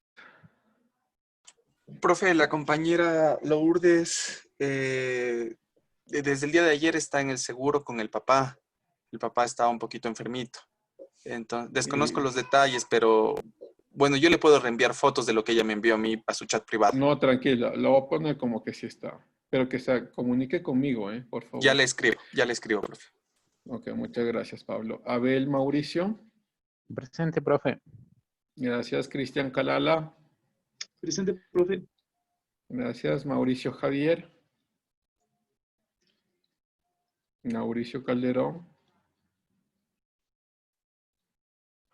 Profe, la compañera Lourdes desde el día de ayer está en el seguro con el papá. El papá estaba un poquito enfermito. Entonces, desconozco los detalles, pero bueno, yo le puedo reenviar fotos de lo que ella me envió a mí a su chat privado. No, tranquila, lo voy a poner como que sí está. Pero que se comunique conmigo, por favor. Ya le escribo, profe. Ok, muchas gracias, Pablo. Abel Mauricio. Presente, profe. Gracias, Cristian Calala. Presente, profe. Gracias, Mauricio Javier. Mauricio Calderón.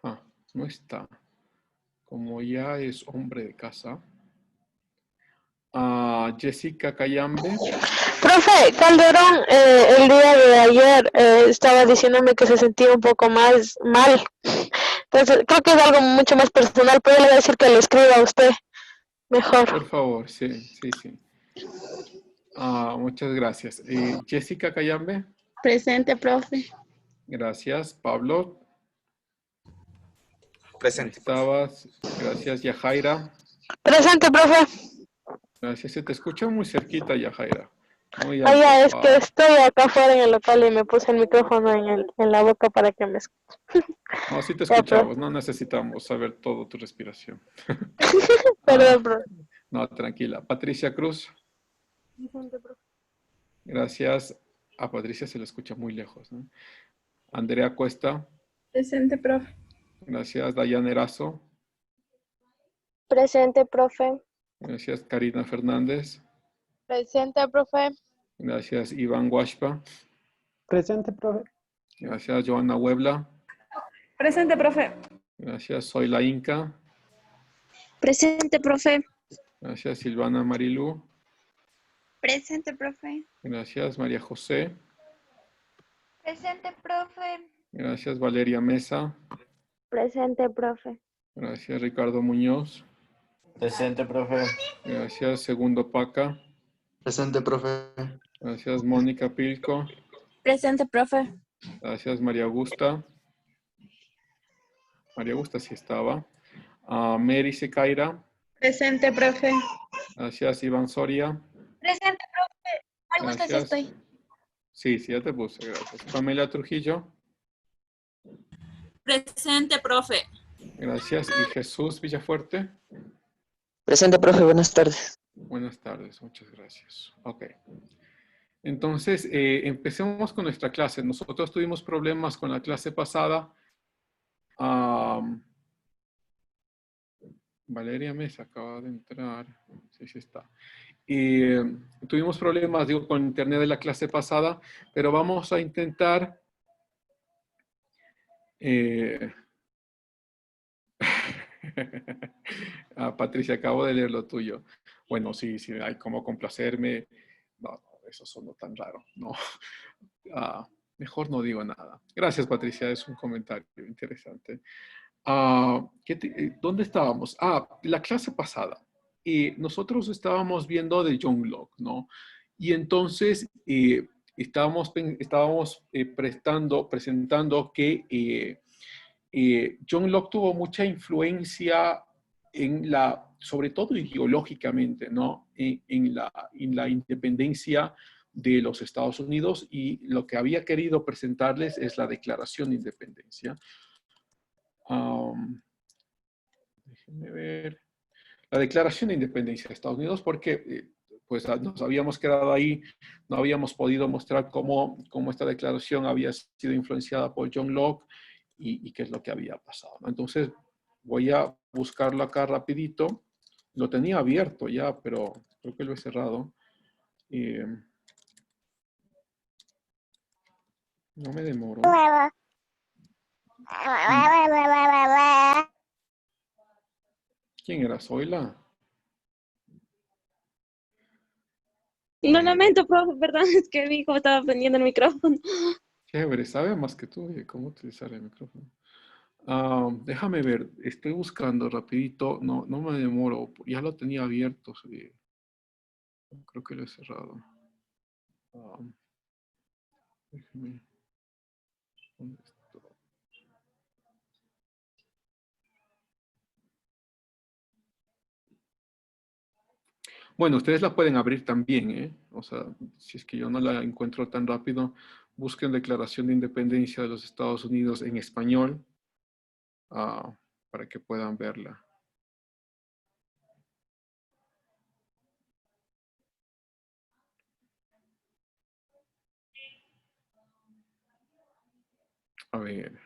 Ah, no está. Como ya es hombre de casa. Jessica Cayambe. Profe, Calderón, el día de ayer estaba diciéndome que se sentía un poco más mal. Entonces, creo que es algo mucho más personal, pero le voy a decir que le escriba a usted mejor. Por favor, sí. Muchas gracias. Jessica Cayambe. Presente, profe. Gracias. Pablo. Presente. Estabas. Gracias, Yajaira. Presente, profe. Gracias. Se te escucha muy cerquita, Yajaira. Muy Oiga, es alto. que estoy acá afuera en el local y me puse el micrófono en la boca para que me escuche. No, sí te Ya, escuchamos. No necesitamos saber todo tu respiración. Perdón, profe. No, tranquila. Patricia Cruz. Presente, profe. Gracias. A Patricia se la escucha muy lejos, ¿no? Andrea Cuesta. Presente, profe. Gracias. Dayana Erazo. Presente, profe. Gracias. Karina Fernández. Presente, profe. Gracias. Iván Guashpa. Presente, profe. Gracias. Joana Huebla. Presente, profe. Gracias. Soy la Inca. Presente, profe. Gracias. Silvana Marilú. Presente, profe. Gracias. María José. Presente, profe. Gracias. Valeria Mesa. Presente, profe. Gracias. Ricardo Muñoz. Presente, profe. Gracias. Segundo Paca. Presente, profe. Gracias. Mónica Pilco. Presente, profe. Gracias. María Augusta. María Augusta sí estaba. Mary Secaira. Presente, profe. Gracias. Iván Soria. Presente, profe. Ay, gusta, sí Gracias. estoy. Sí, ya te puse. Gracias. Pamela Trujillo. Presente, profe. Gracias. Y Jesús Villafuerte. Presente, profe. Buenas tardes. Buenas tardes. Muchas gracias. Ok. Entonces, empecemos con nuestra clase. Nosotros tuvimos problemas con la clase pasada. Valeria Mesa acaba de entrar. Sí, sí está. Tuvimos problemas, digo, con internet de la clase pasada, pero vamos a intentar Patricia, acabo de leer lo tuyo. Bueno, sí, hay como complacerme. No, eso sonó tan raro. No. Mejor no digo nada. Gracias, Patricia, es un comentario interesante. ¿Dónde estábamos? La clase pasada. Nosotros estábamos viendo de John Locke, ¿no? Y entonces estábamos presentando que John Locke tuvo mucha influencia sobre todo ideológicamente, ¿no? En la independencia de los Estados Unidos, y lo que había querido presentarles es la Declaración de Independencia. Déjenme ver. La Declaración de Independencia de Estados Unidos, porque pues nos habíamos quedado ahí, no habíamos podido mostrar cómo esta declaración había sido influenciada por John Locke y qué es lo que había pasado, ¿no? Entonces voy a buscarlo acá rapidito. Lo tenía abierto ya, pero creo que lo he cerrado. No me demoro. ¿Quién era? ¿Zoila? Lo lamento, profe, perdón, es que mi hijo estaba prendiendo el micrófono. Chévere, sabe más que tú cómo utilizar el micrófono. Déjame ver, estoy buscando rapidito, no me demoro, ya lo tenía abierto, sí. Creo que lo he cerrado. Déjame, ¿dónde está? Bueno, ustedes la pueden abrir también, ¿eh? O sea, si es que yo no la encuentro tan rápido, busquen Declaración de Independencia de los Estados Unidos en español, para que puedan verla. A ver.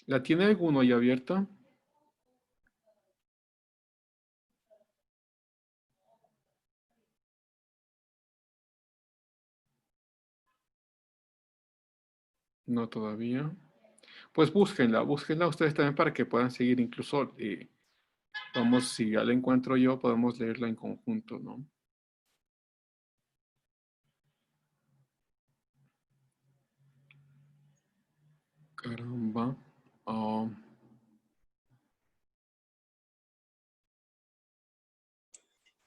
¿La tiene alguno ya abierta? No todavía. Pues búsquenla ustedes también para que puedan seguir. Incluso, vamos, si ya la encuentro yo, podemos leerla en conjunto, ¿no? Caramba.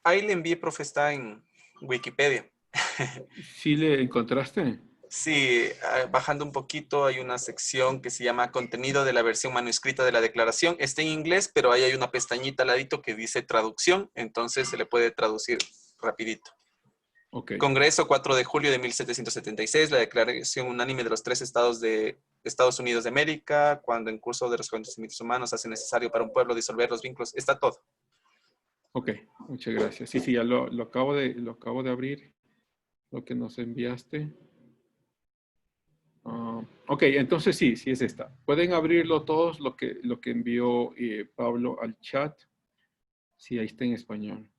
Ahí le envié, profe, está en Wikipedia. ¿Sí le encontraste? Sí, bajando un poquito hay una sección que se llama Contenido de la versión manuscrita de la declaración. Está en inglés, pero ahí hay una pestañita al ladito que dice traducción, entonces se le puede traducir rapidito. Okay. Congreso 4 de julio de 1776, la declaración unánime de los 3 estados de Estados Unidos de América, cuando en curso de los acontecimientos humanos hace necesario para un pueblo disolver los vínculos, está todo. Ok, muchas gracias. Sí, ya lo acabo de abrir, lo que nos enviaste. Ok, entonces sí es esta. Pueden abrirlo todos, lo que envió Pablo al chat. Sí, ahí está en español.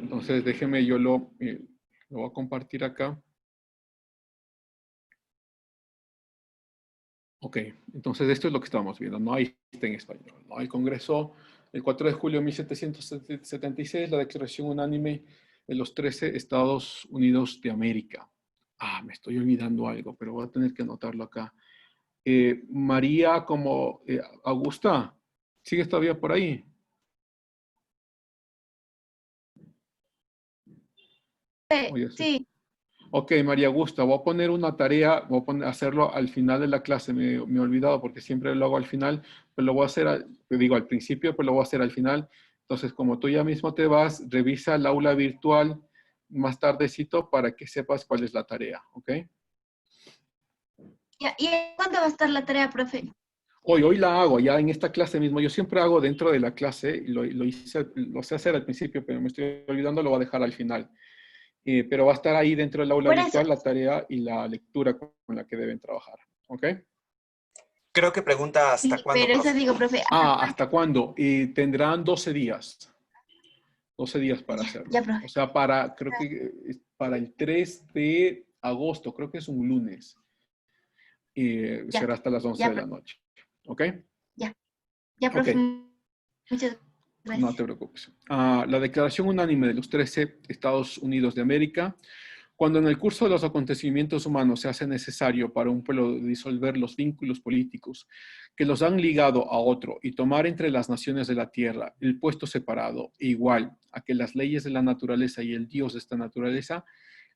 Entonces déjeme, yo lo voy a compartir acá. Ok, entonces esto es lo que estamos viendo, ¿no? Ahí está en español, ¿no? El Congreso, el 4 de julio de 1776, la declaración unánime de los 13 Estados Unidos de América. Me estoy olvidando algo, pero voy a tener que anotarlo acá. María como Augusta, ¿sigues todavía por ahí? Oye, Sí. Ok, María Augusta, voy a poner una tarea, hacerlo al final de la clase, me he olvidado porque siempre lo hago al final, pero lo voy a hacer, al principio, pero lo voy a hacer al final. Entonces, como tú ya mismo te vas, revisa el aula virtual más tardecito para que sepas cuál es la tarea, ¿ok? ¿Y cuándo va a estar la tarea, profe? Hoy la hago, ya en esta clase mismo. Yo siempre hago dentro de la clase, lo sé hacer al principio, pero me estoy olvidando, lo voy a dejar al final. Pero va a estar ahí dentro del aula virtual la tarea y la lectura con la que deben trabajar. ¿Ok? Creo que pregunta hasta cuándo, Pero eso profe. digo, profe. ¿Hasta cuándo? Tendrán 12 días. 12 días para hacerlo. Ya, profe. O sea, creo que para el 3 de agosto, creo que es un lunes. Será hasta las 11 de la noche. ¿Ok? Ya, profe. Okay. Muchas gracias. No te preocupes. La declaración unánime de los 13 Estados Unidos de América. Cuando en el curso de los acontecimientos humanos se hace necesario para un pueblo disolver los vínculos políticos que los han ligado a otro y tomar entre las naciones de la tierra el puesto separado e igual a que las leyes de la naturaleza y el Dios de esta naturaleza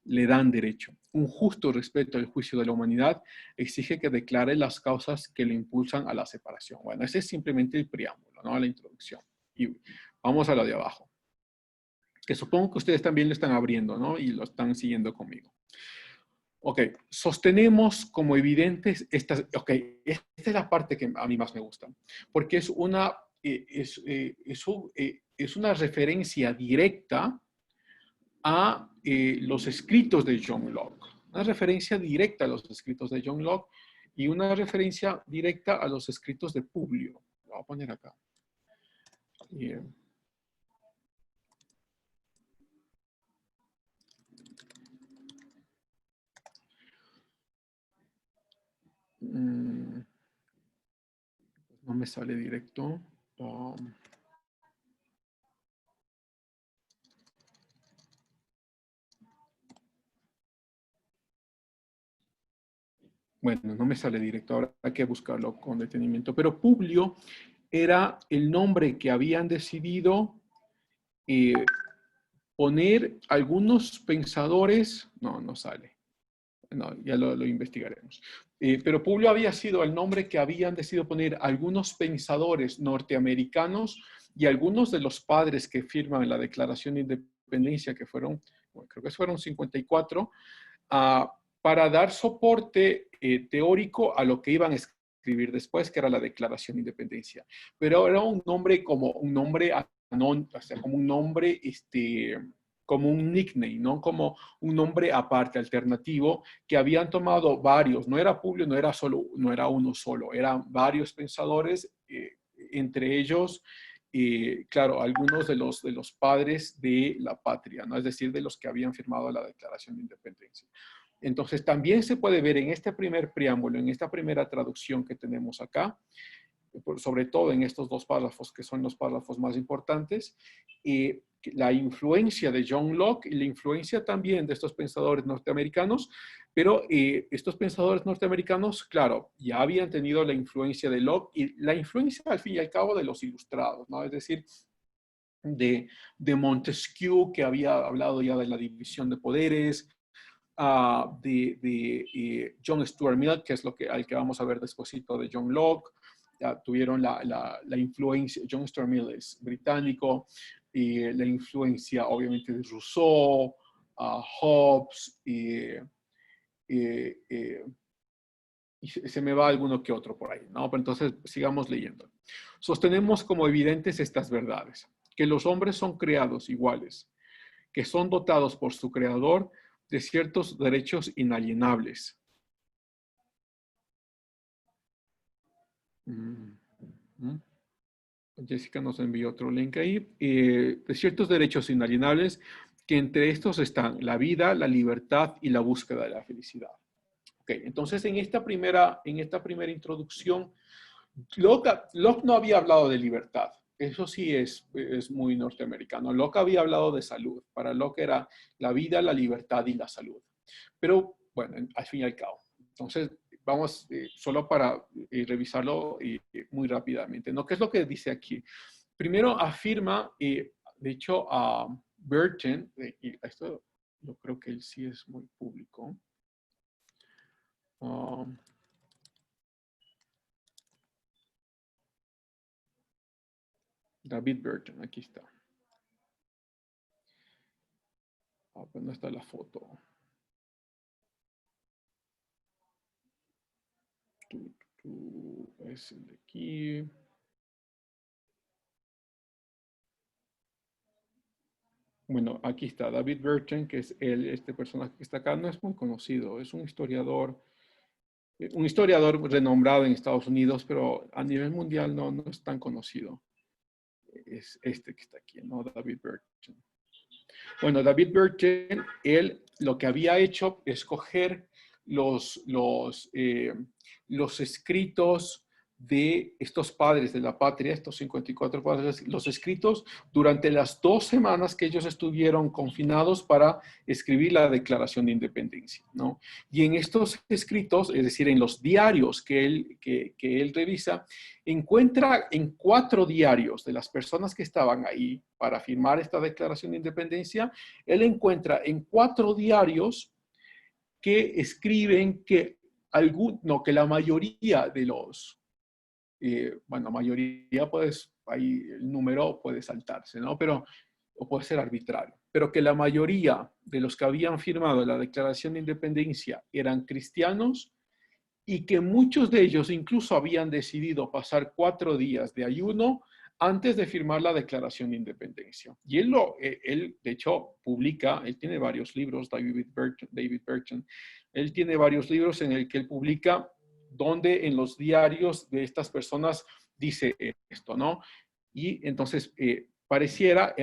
le dan derecho. Un justo respeto al juicio de la humanidad exige que declare las causas que le impulsan a la separación. Bueno, ese es simplemente el preámbulo, ¿no? La introducción. Y vamos a lo de abajo, que supongo que ustedes también lo están abriendo, ¿no? Y lo están siguiendo conmigo. Ok, sostenemos como evidentes esta es la parte que a mí más me gusta, porque es una referencia directa a los escritos de John Locke. Una referencia directa a los escritos de John Locke y una referencia directa a los escritos de Publio. Lo voy a poner acá. No me sale directo. Bueno, no me sale directo, ahora hay que buscarlo con detenimiento. Pero Publio era el nombre que habían decidido poner algunos pensadores. No, no sale. No, ya lo investigaremos. Pero Publio había sido el nombre que habían decidido poner algunos pensadores norteamericanos y algunos de los padres que firman la Declaración de Independencia, que fueron, bueno, creo que fueron 54, para dar soporte teórico a lo que iban a escribir después, que era la Declaración de Independencia. Pero era un nombre como un nombre anónimo, o sea, como un nombre, como un nickname, ¿no? Como un nombre aparte, alternativo, que habían tomado varios. No era Publio, no era uno solo, eran varios pensadores, entre ellos, claro, algunos de los padres de la patria, ¿no? Es decir, de los que habían firmado la Declaración de Independencia. Entonces, también se puede ver en este primer preámbulo, en esta primera traducción que tenemos acá, sobre todo en estos dos párrafos, que son los párrafos más importantes, la influencia de John Locke y la influencia también de estos pensadores norteamericanos, pero estos pensadores norteamericanos, claro, ya habían tenido la influencia de Locke y la influencia al fin y al cabo de los ilustrados, ¿no? Es decir, de Montesquieu, que había hablado ya de la división de poderes, de John Stuart Mill, que es al que vamos a ver despuesito de John Locke. Tuvieron la influencia. John Stuart Mill es británico, y la influencia obviamente de Rousseau, Hobbes, y se me va alguno que otro por ahí, ¿no? Pero entonces sigamos leyendo. Sostenemos como evidentes estas verdades: que los hombres son creados iguales, que son dotados por su creador de ciertos derechos inalienables. Jessica nos envió otro link ahí. De ciertos derechos inalienables, que entre estos están la vida, la libertad y la búsqueda de la felicidad. Ok, entonces en esta primera introducción, Locke no había hablado de libertad. Eso sí es muy norteamericano. Locke había hablado de salud. Para Locke era la vida, la libertad y la salud. Pero, bueno, al fin y al cabo. Entonces, vamos solo para revisarlo muy rápidamente, ¿no? ¿Qué es lo que dice aquí? Primero afirma, de hecho, a Burton, y esto yo creo que él sí es muy público. David Burton, aquí está. Pues no está la foto. Es el de aquí. Bueno, aquí está David Burton, que es este personaje que está acá. No es muy conocido, es un historiador renombrado en Estados Unidos, pero a nivel mundial no es tan conocido. Es este que está aquí, ¿no? David Burton. Bueno, David Burton, él lo que había hecho es coger los escritos de estos padres de la patria, estos 54 padres, los escritos durante las 2 semanas que ellos estuvieron confinados para escribir la Declaración de Independencia, ¿no? Y en estos escritos, es decir, en los diarios que él revisa, encuentra en 4 diarios de las personas que estaban ahí para firmar esta Declaración de Independencia, él encuentra en 4 diarios que escriben que la mayoría de los, bueno, mayoría ahí el número puede saltarse, ¿no? Pero, o puede ser arbitrario, pero que la mayoría de los que habían firmado la Declaración de Independencia eran cristianos y que muchos de ellos incluso habían decidido pasar 4 días de ayuno antes de firmar la Declaración de Independencia. Y él de hecho, publica, él tiene varios libros, David Burton, él tiene varios libros en el que él publica donde en los diarios de estas personas dice esto, ¿no? Y entonces, pareciera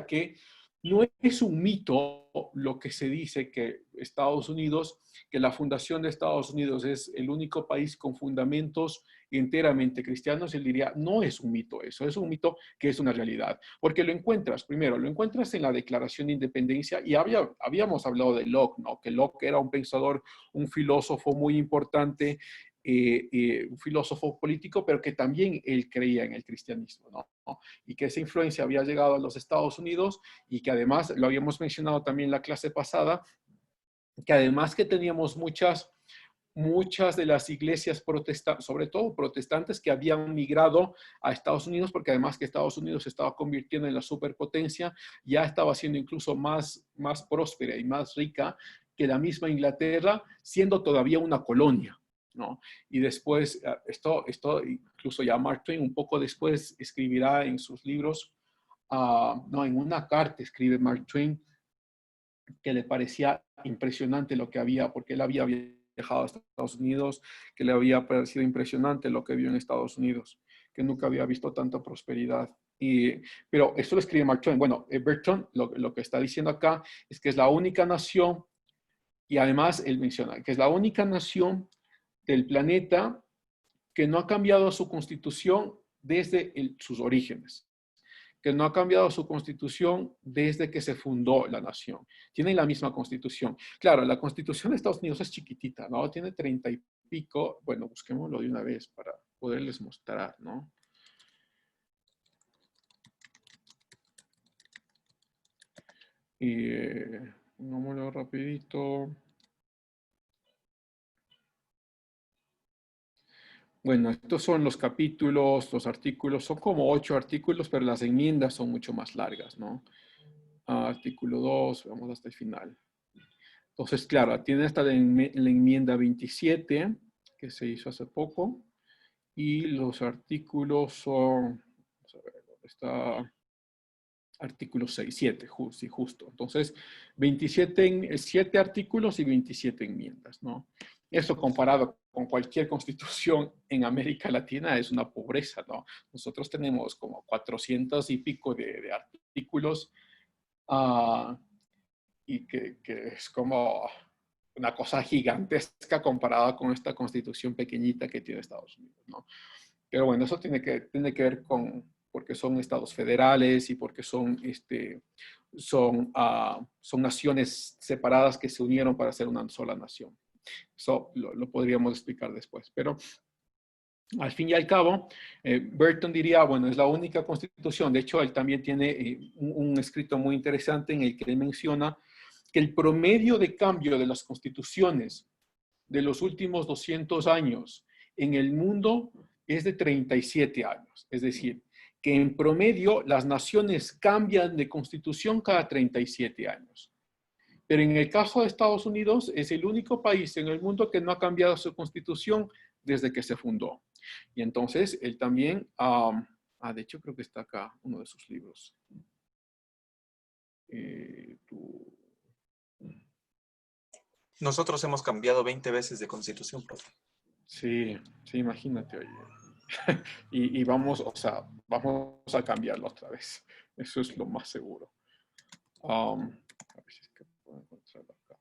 que no es un mito lo que se dice que Estados Unidos, que la fundación de Estados Unidos es el único país con fundamentos enteramente cristianos. Él diría, no es un mito eso, es un mito que es una realidad. Porque lo encuentras, primero, lo encuentras en la Declaración de Independencia y habíamos hablado de Locke, ¿no? Que Locke era un pensador, un filósofo muy importante, un filósofo político, pero que también él creía en el cristianismo, ¿no? Y que esa influencia había llegado a los Estados Unidos y que además, lo habíamos mencionado también en la clase pasada, que además que teníamos muchas de las iglesias protestantes, sobre todo protestantes, que habían migrado a Estados Unidos, porque además que Estados Unidos se estaba convirtiendo en la superpotencia, ya estaba siendo incluso más próspera y más rica que la misma Inglaterra, siendo todavía una colonia, ¿no? Y después, esto incluso ya Mark Twain un poco después escribirá en sus libros, no, en una carta escribe Mark Twain que le parecía impresionante lo que había, porque él había viajado a Estados Unidos, que le había parecido impresionante lo que vio en Estados Unidos, que nunca había visto tanta prosperidad. Pero esto lo escribe Mark Twain. Bueno, Bertrand lo que está diciendo acá es que es la única nación, y además él menciona que es la única nación del planeta que no ha cambiado su constitución desde sus orígenes, que no ha cambiado su constitución desde que se fundó la nación. Tienen la misma constitución. Claro, la constitución de Estados Unidos es chiquitita, ¿no? Tiene 30 y pico. Bueno, busquémoslo de una vez para poderles mostrar, ¿no? Pongámoslo rapidito. Bueno, estos son los capítulos, los artículos, son como 8 artículos, pero las enmiendas son mucho más largas, ¿no? Artículo 2, vamos hasta el final. Entonces, claro, tiene hasta la enmienda 27, que se hizo hace poco, y los artículos son, vamos a ver, ¿dónde está? Artículo 6, 7, sí, justo. Entonces, 7 artículos y 27 enmiendas, ¿no? Eso comparado con cualquier constitución en América Latina es una pobreza, ¿no? Nosotros tenemos como 400 y pico de artículos y que es como una cosa gigantesca comparada con esta constitución pequeñita que tiene Estados Unidos, ¿no? Pero bueno, eso tiene que ver con porque son estados federales y porque son naciones separadas que se unieron para ser una sola nación. Eso lo podríamos explicar después. Pero al fin y al cabo, Bertrand diría, bueno, es la única constitución. De hecho, él también tiene un escrito muy interesante en el que él menciona que el promedio de cambio de las constituciones de los últimos 200 años en el mundo es de 37 años. Es decir, que en promedio las naciones cambian de constitución cada 37 años. Pero en el caso de Estados Unidos, es el único país en el mundo que no ha cambiado su constitución desde que se fundó. Y entonces, él también, de hecho creo que está acá uno de sus libros. Nosotros hemos cambiado 20 veces de constitución, profe. Sí, imagínate, oye. y vamos a cambiarlo otra vez. Eso es lo más seguro. A ver si es que puedo encontrarlo acá.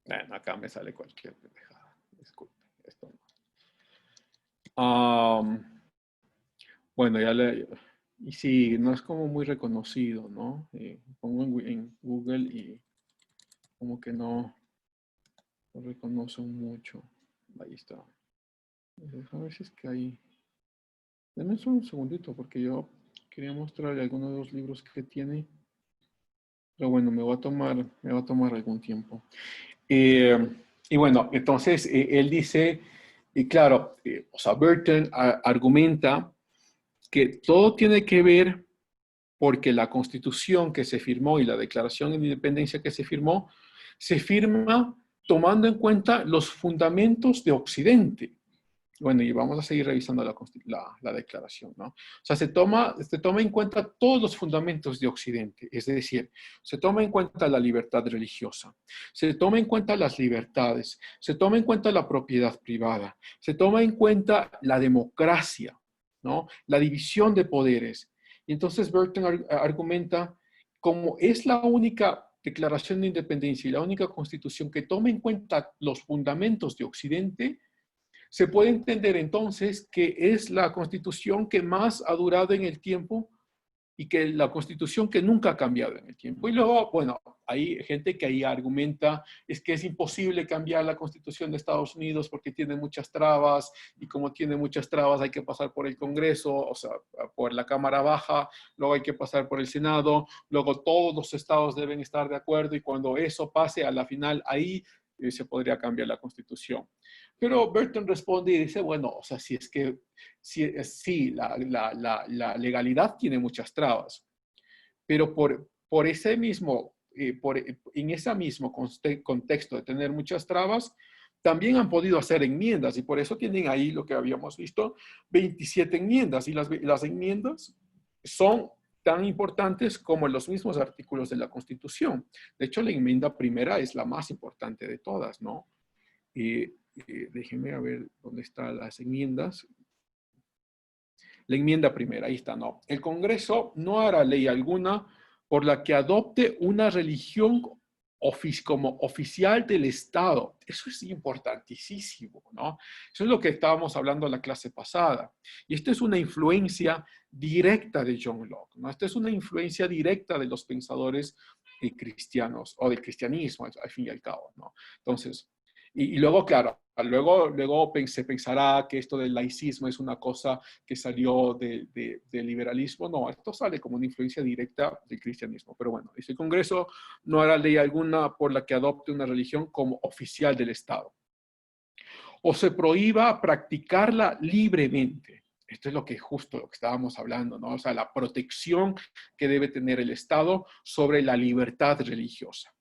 Bueno, acá me sale cualquier pendejada. Disculpe, esto no. Bueno, y sí, no es como muy reconocido, ¿no? Pongo en Google y como que no lo reconocen mucho. Ahí está. A ver si es que hay. Denme solo un segundito porque yo quería mostrarle algunos de los libros que tiene. Pero bueno, me va a tomar algún tiempo. Y bueno, entonces él dice, y claro, Bertrand argumenta que todo tiene que ver porque la Constitución que se firmó y la Declaración de Independencia que se firma tomando en cuenta los fundamentos de Occidente. Bueno, y vamos a seguir revisando la declaración, ¿no? O sea, se toma en cuenta todos los fundamentos de Occidente, es decir, se toma en cuenta la libertad religiosa, se toma en cuenta las libertades, se toma en cuenta la propiedad privada, se toma en cuenta la democracia, ¿no? La división de poderes. Y entonces Burton argumenta, como es la única declaración de independencia y la única constitución que toma en cuenta los fundamentos de Occidente, se puede entender entonces que es la constitución que más ha durado en el tiempo y que la constitución que nunca ha cambiado en el tiempo. Y luego, bueno, hay gente que ahí argumenta es que es imposible cambiar la constitución de Estados Unidos porque tiene muchas trabas, y como tiene muchas trabas hay que pasar por el Congreso, o sea, por la Cámara Baja, luego hay que pasar por el Senado, luego todos los estados deben estar de acuerdo, y cuando eso pase a la final, ahí se podría cambiar la constitución. Pero Burton responde y dice, bueno, o sea, si es que sí, la legalidad tiene muchas trabas, pero por ese mismo, en ese mismo contexto de tener muchas trabas, también han podido hacer enmiendas, y por eso tienen ahí lo que habíamos visto, 27 enmiendas, y las enmiendas son tan importantes como los mismos artículos de la Constitución. De hecho, la enmienda primera es la más importante de todas, ¿no? Déjenme a ver dónde están las enmiendas. La enmienda primera, ahí está, no. El Congreso no hará ley alguna por la que adopte una religión como oficial del Estado. Eso es importantísimo, ¿no? Eso es lo que estábamos hablando en la clase pasada. Y esto es una influencia directa de John Locke, ¿no? Esta es una influencia directa de los pensadores cristianos, o del cristianismo, al fin y al cabo, ¿no? Entonces, y luego, claro, luego se pensará que esto del laicismo es una cosa que salió del liberalismo. No, esto sale como una influencia directa del cristianismo. Pero bueno, dice: el Congreso no hará ley alguna por la que adopte una religión como oficial del Estado, o se prohíba practicarla libremente. Esto es justo lo que estábamos hablando, ¿no? O sea, la protección que debe tener el Estado sobre la libertad religiosa.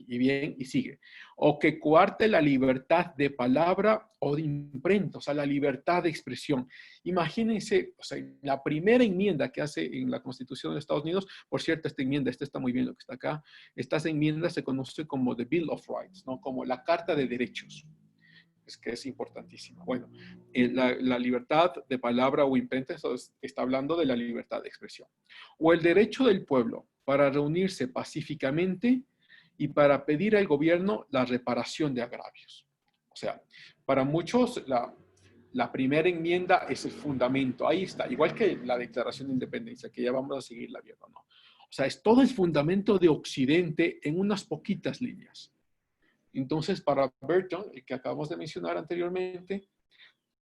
Y bien, y sigue. O que coarte la libertad de palabra o de imprenta, o sea, la libertad de expresión. Imagínense, o sea, la primera enmienda que hace en la Constitución de Estados Unidos, por cierto, esta está muy bien lo que está acá, estas enmiendas se conocen como the Bill of Rights, ¿no? Como la Carta de Derechos. Es que es importantísima. Bueno, la libertad de palabra o imprenta, eso está hablando de la libertad de expresión. O el derecho del pueblo para reunirse pacíficamente y para pedir al gobierno la reparación de agravios. O sea, para muchos la primera enmienda es el fundamento. Ahí está, igual que la Declaración de Independencia, que ya vamos a seguirla viendo, ¿no? O sea, es todo el fundamento de Occidente en unas poquitas líneas. Entonces, para Burton, el que acabamos de mencionar anteriormente,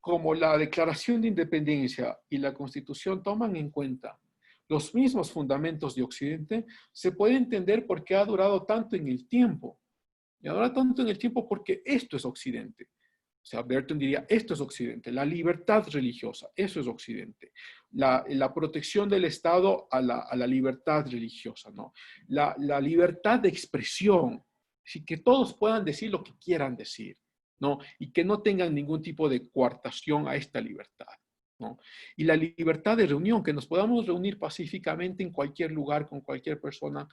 como la Declaración de Independencia y la Constitución toman en cuenta los mismos fundamentos de Occidente, se puede entender por qué ha durado tanto en el tiempo. Y ahora tanto en el tiempo porque esto es Occidente. O sea, Burton diría, esto es Occidente. La libertad religiosa, eso es Occidente. La protección del Estado a la libertad religiosa, ¿no? La libertad de expresión, así que todos puedan decir lo que quieran decir, ¿no? Y que no tengan ningún tipo de coartación a esta libertad, ¿no? Y la libertad de reunión, que nos podamos reunir pacíficamente en cualquier lugar, con cualquier persona,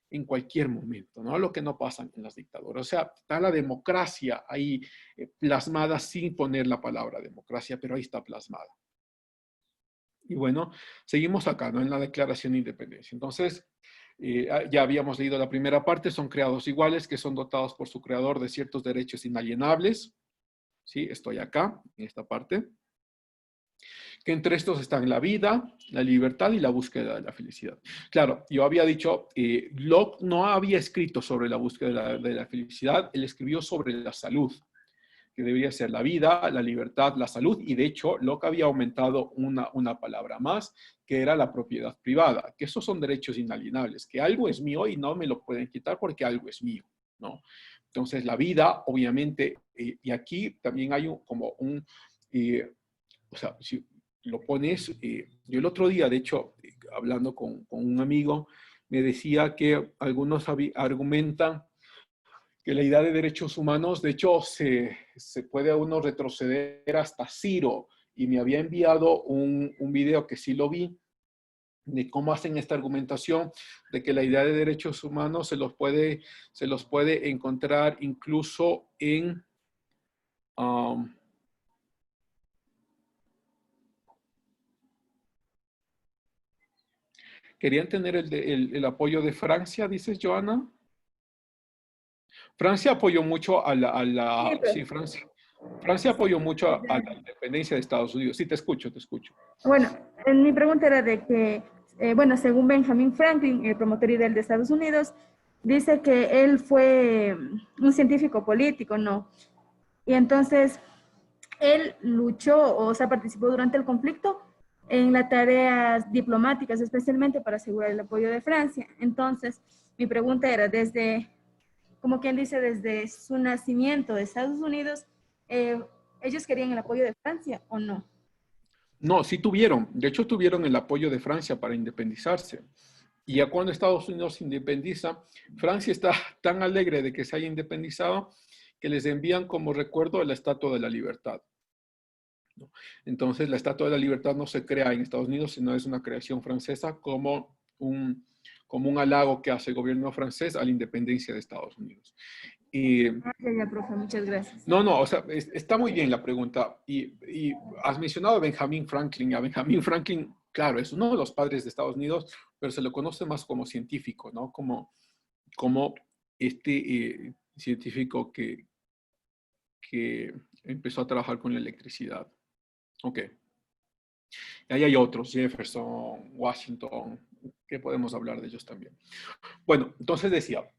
en cualquier momento, ¿no? Lo que no pasa en las dictaduras. O sea, está la democracia ahí plasmada sin poner la palabra democracia, pero ahí está plasmada. Y bueno, seguimos acá, ¿no? En la Declaración de Independencia. Entonces, ya habíamos leído la primera parte: son creados iguales, que son dotados por su creador de ciertos derechos inalienables. ¿Sí? Estoy acá, en esta parte. Que entre estos están la vida, la libertad y la búsqueda de la felicidad. Claro, yo había dicho, Locke no había escrito sobre la búsqueda de la felicidad, él escribió sobre la salud, que debería ser la vida, la libertad, la salud, y de hecho Locke había aumentado una palabra más, que era la propiedad privada, que esos son derechos inalienables, que algo es mío y no me lo pueden quitar porque algo es mío, ¿no? Entonces la vida, obviamente, y aquí también hay o sea, si lo pones, yo el otro día, de hecho, hablando con un amigo, me decía que algunos argumentan que la idea de derechos humanos, de hecho, se puede uno retroceder hasta Ciro, y me había enviado un video que sí lo vi, de cómo hacen esta argumentación de que la idea de derechos humanos se los puede encontrar incluso en... ¿Querían tener el apoyo de Francia, dices, Joana? Francia apoyó mucho Sí, profe. sí, Francia apoyó mucho a la independencia de Estados Unidos. Sí, te escucho, te escucho. Bueno, mi pregunta era de que, bueno, según Benjamin Franklin, el promotor ideal de Estados Unidos, dice que él fue un científico político, ¿no? Y entonces, él luchó, o sea, participó durante el conflicto en las tareas diplomáticas, especialmente para asegurar el apoyo de Francia. Entonces, mi pregunta era, desde, como quien dice, desde su nacimiento de Estados Unidos, ¿ellos querían el apoyo de Francia o no? No, sí tuvieron. De hecho, tuvieron el apoyo de Francia para independizarse. Y ya cuando Estados Unidos se independiza, Francia está tan alegre de que se haya independizado que les envían como recuerdo la Estatua de la Libertad. ¿No? Entonces, la Estatua de la Libertad no se crea en Estados Unidos, sino es una creación francesa como un halago que hace el gobierno francés a la independencia de Estados Unidos. Ya, profe, muchas gracias. No, o sea, está muy bien la pregunta. Y has mencionado a Benjamin Franklin. A Benjamin Franklin, claro, es uno de los padres de Estados Unidos, pero se lo conoce más como científico, ¿no? Como este científico que empezó a trabajar con la electricidad. Ok. Y ahí hay otros, Jefferson, Washington, que podemos hablar de ellos también. Bueno, entonces decía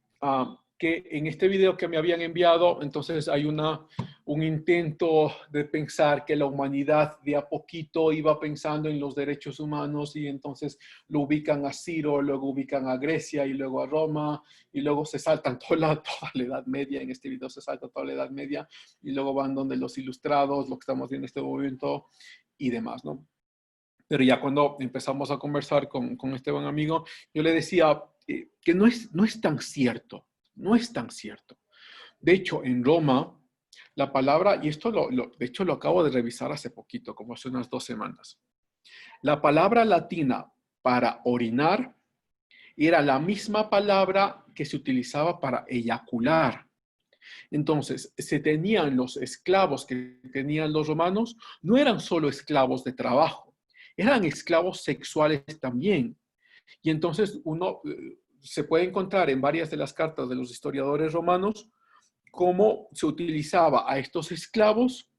que en este video que me habían enviado, entonces hay un intento de pensar que la humanidad de a poquito iba pensando en los derechos humanos y entonces lo ubican a Ciro, luego ubican a Grecia y luego a Roma y luego se saltan toda la Edad Media, en este video se salta toda la Edad Media y luego van donde los ilustrados, lo que estamos viendo en este momento y demás, ¿no? Pero ya cuando empezamos a conversar con este buen amigo, yo le decía que no es tan cierto, no es tan cierto. De hecho, en Roma, la palabra, y esto de hecho lo acabo de revisar hace poquito, como hace unas 2 semanas, la palabra latina para orinar era la misma palabra que se utilizaba para eyacular. Entonces, se tenían los esclavos que tenían los romanos, no eran solo esclavos de trabajo, eran esclavos sexuales también. Y entonces uno se puede encontrar en varias de las cartas de los historiadores romanos cómo se utilizaba a estos esclavos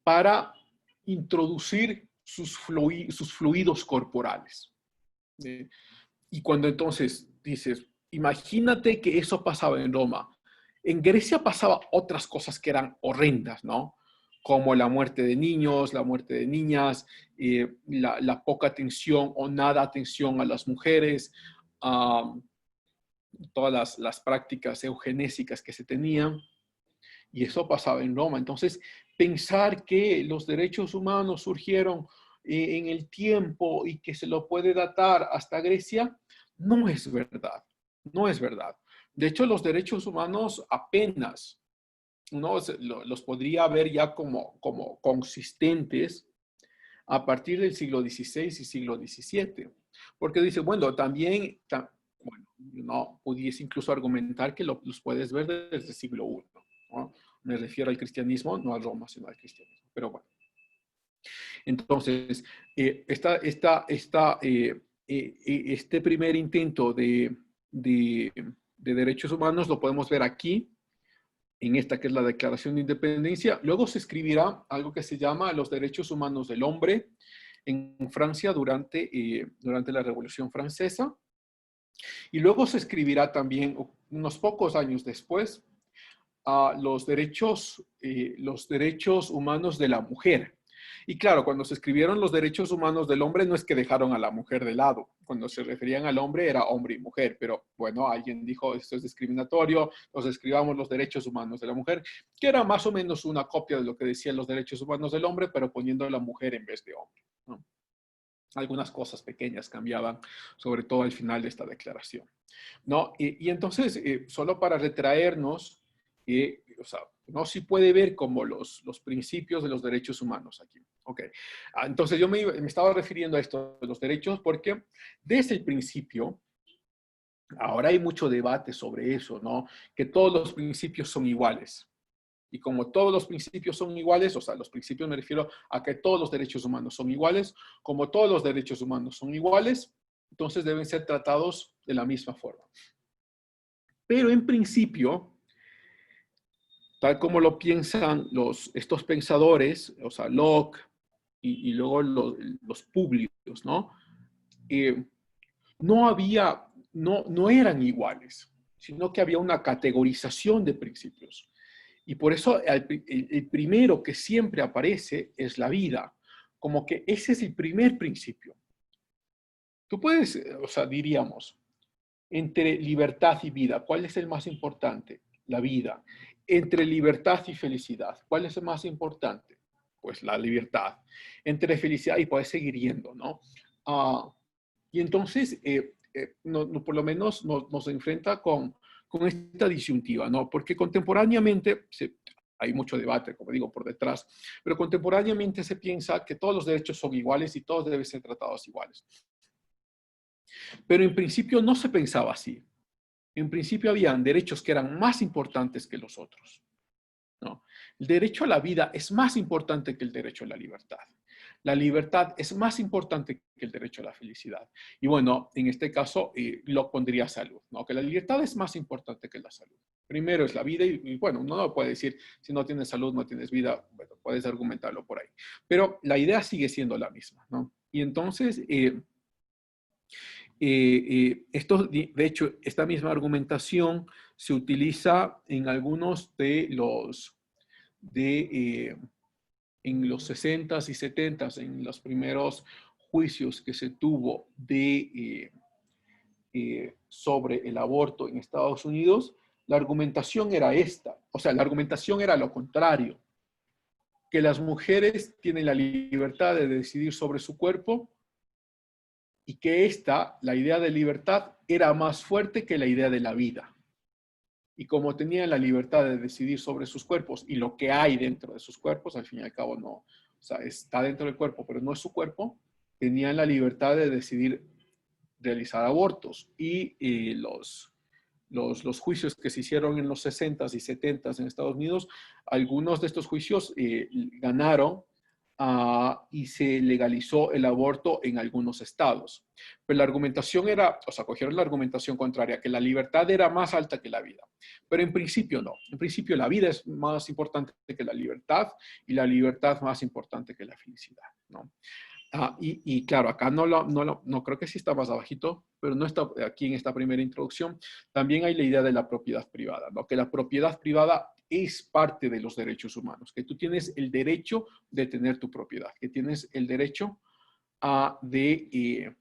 para introducir sus fluidos corporales. Y cuando entonces dices, imagínate que eso pasaba en Roma. En Grecia pasaba otras cosas que eran horrendas, ¿no? Como la muerte de niños, la muerte de niñas, la poca atención o nada atención a las mujeres, todas las prácticas eugenésicas que se tenían. Y eso pasaba en Roma. Entonces, pensar que los derechos humanos surgieron en el tiempo y que se lo puede datar hasta Grecia, no es verdad. No es verdad. De hecho, los derechos humanos apenas uno los podría ver ya como consistentes a partir del siglo XVI y siglo XVII. Porque dice, bueno, también, bueno, no pudiese incluso argumentar que los puedes ver desde el siglo I, ¿no? Me refiero al cristianismo, no a Roma, sino al cristianismo. Pero bueno. Entonces, este primer intento de derechos humanos lo podemos ver aquí, en esta que es la Declaración de Independencia. Luego se escribirá algo que se llama los derechos humanos del hombre en Francia durante la Revolución Francesa. Y luego se escribirá también, unos pocos años después, los derechos humanos de la mujer. Y claro, cuando se escribieron los derechos humanos del hombre, no es que dejaron a la mujer de lado. Cuando se referían al hombre, era hombre y mujer. Pero bueno, alguien dijo, esto es discriminatorio, nos escribamos los derechos humanos de la mujer, que era más o menos una copia de lo que decían los derechos humanos del hombre, pero poniendo a la mujer en vez de hombre, ¿no? Algunas cosas pequeñas cambiaban, sobre todo al final de esta declaración, ¿no? Y entonces, solo para retraernos, o sea, no se puede ver como los principios de los derechos humanos aquí. Ok. Entonces yo me estaba refiriendo a esto de los derechos porque desde el principio, ahora hay mucho debate sobre eso, ¿no? Que todos los principios son iguales. Y como todos los principios son iguales, o sea, los principios me refiero a que todos los derechos humanos son iguales, como todos los derechos humanos son iguales, entonces deben ser tratados de la misma forma. Pero en principio, tal como lo piensan estos pensadores, o sea, Locke y luego los Publius, ¿no? No eran iguales, sino que había una categorización de principios. Y por eso el primero que siempre aparece es la vida, como que ese es el primer principio. Tú puedes, o sea, diríamos, entre libertad y vida, ¿cuál es el más importante? La vida. Entre libertad y felicidad, ¿cuál es el más importante? Pues la libertad. Entre felicidad, y puedes seguir yendo, ¿no? Y entonces, por lo menos nos enfrenta con esta disyuntiva, ¿no? Porque contemporáneamente, hay mucho debate, como digo, por detrás, pero contemporáneamente se piensa que todos los derechos son iguales y todos deben ser tratados iguales. Pero en principio no se pensaba así. En principio habían derechos que eran más importantes que los otros, ¿no? El derecho a la vida es más importante que el derecho a la libertad. La libertad es más importante que el derecho a la felicidad. Y bueno, en este caso lo pondría salud, ¿no? Que la libertad es más importante que la salud. Primero es la vida y bueno, uno no puede decir si no tienes salud, no tienes vida. Bueno, puedes argumentarlo por ahí. Pero la idea sigue siendo la misma, ¿no? Y entonces, de hecho, esta misma argumentación se utiliza en algunos de en los 60s y 70s, en los primeros juicios que se tuvo sobre el aborto en Estados Unidos, la argumentación era esta. O sea, la argumentación era lo contrario, que las mujeres tienen la libertad de decidir sobre su cuerpo y que la idea de libertad, era más fuerte que la idea de la vida. Y como tenían la libertad de decidir sobre sus cuerpos y lo que hay dentro de sus cuerpos, al fin y al cabo no, o sea, está dentro del cuerpo, pero no es su cuerpo, tenían la libertad de decidir realizar abortos. Y los juicios que se hicieron en los 60s y 70s en Estados Unidos, algunos de estos juicios ganaron y se legalizó el aborto en algunos estados. Pero la argumentación era, o sea, cogieron la argumentación contraria, que la libertad era más alta que la vida. Pero en principio no. En principio la vida es más importante que la libertad y la libertad más importante que la felicidad, ¿no? Y claro, acá no creo que sí está más abajito, pero no está aquí en esta primera introducción. También hay la idea de la propiedad privada, ¿no? Que la propiedad privada es parte de los derechos humanos, que tú tienes el derecho de tener tu propiedad, que tienes el derecho de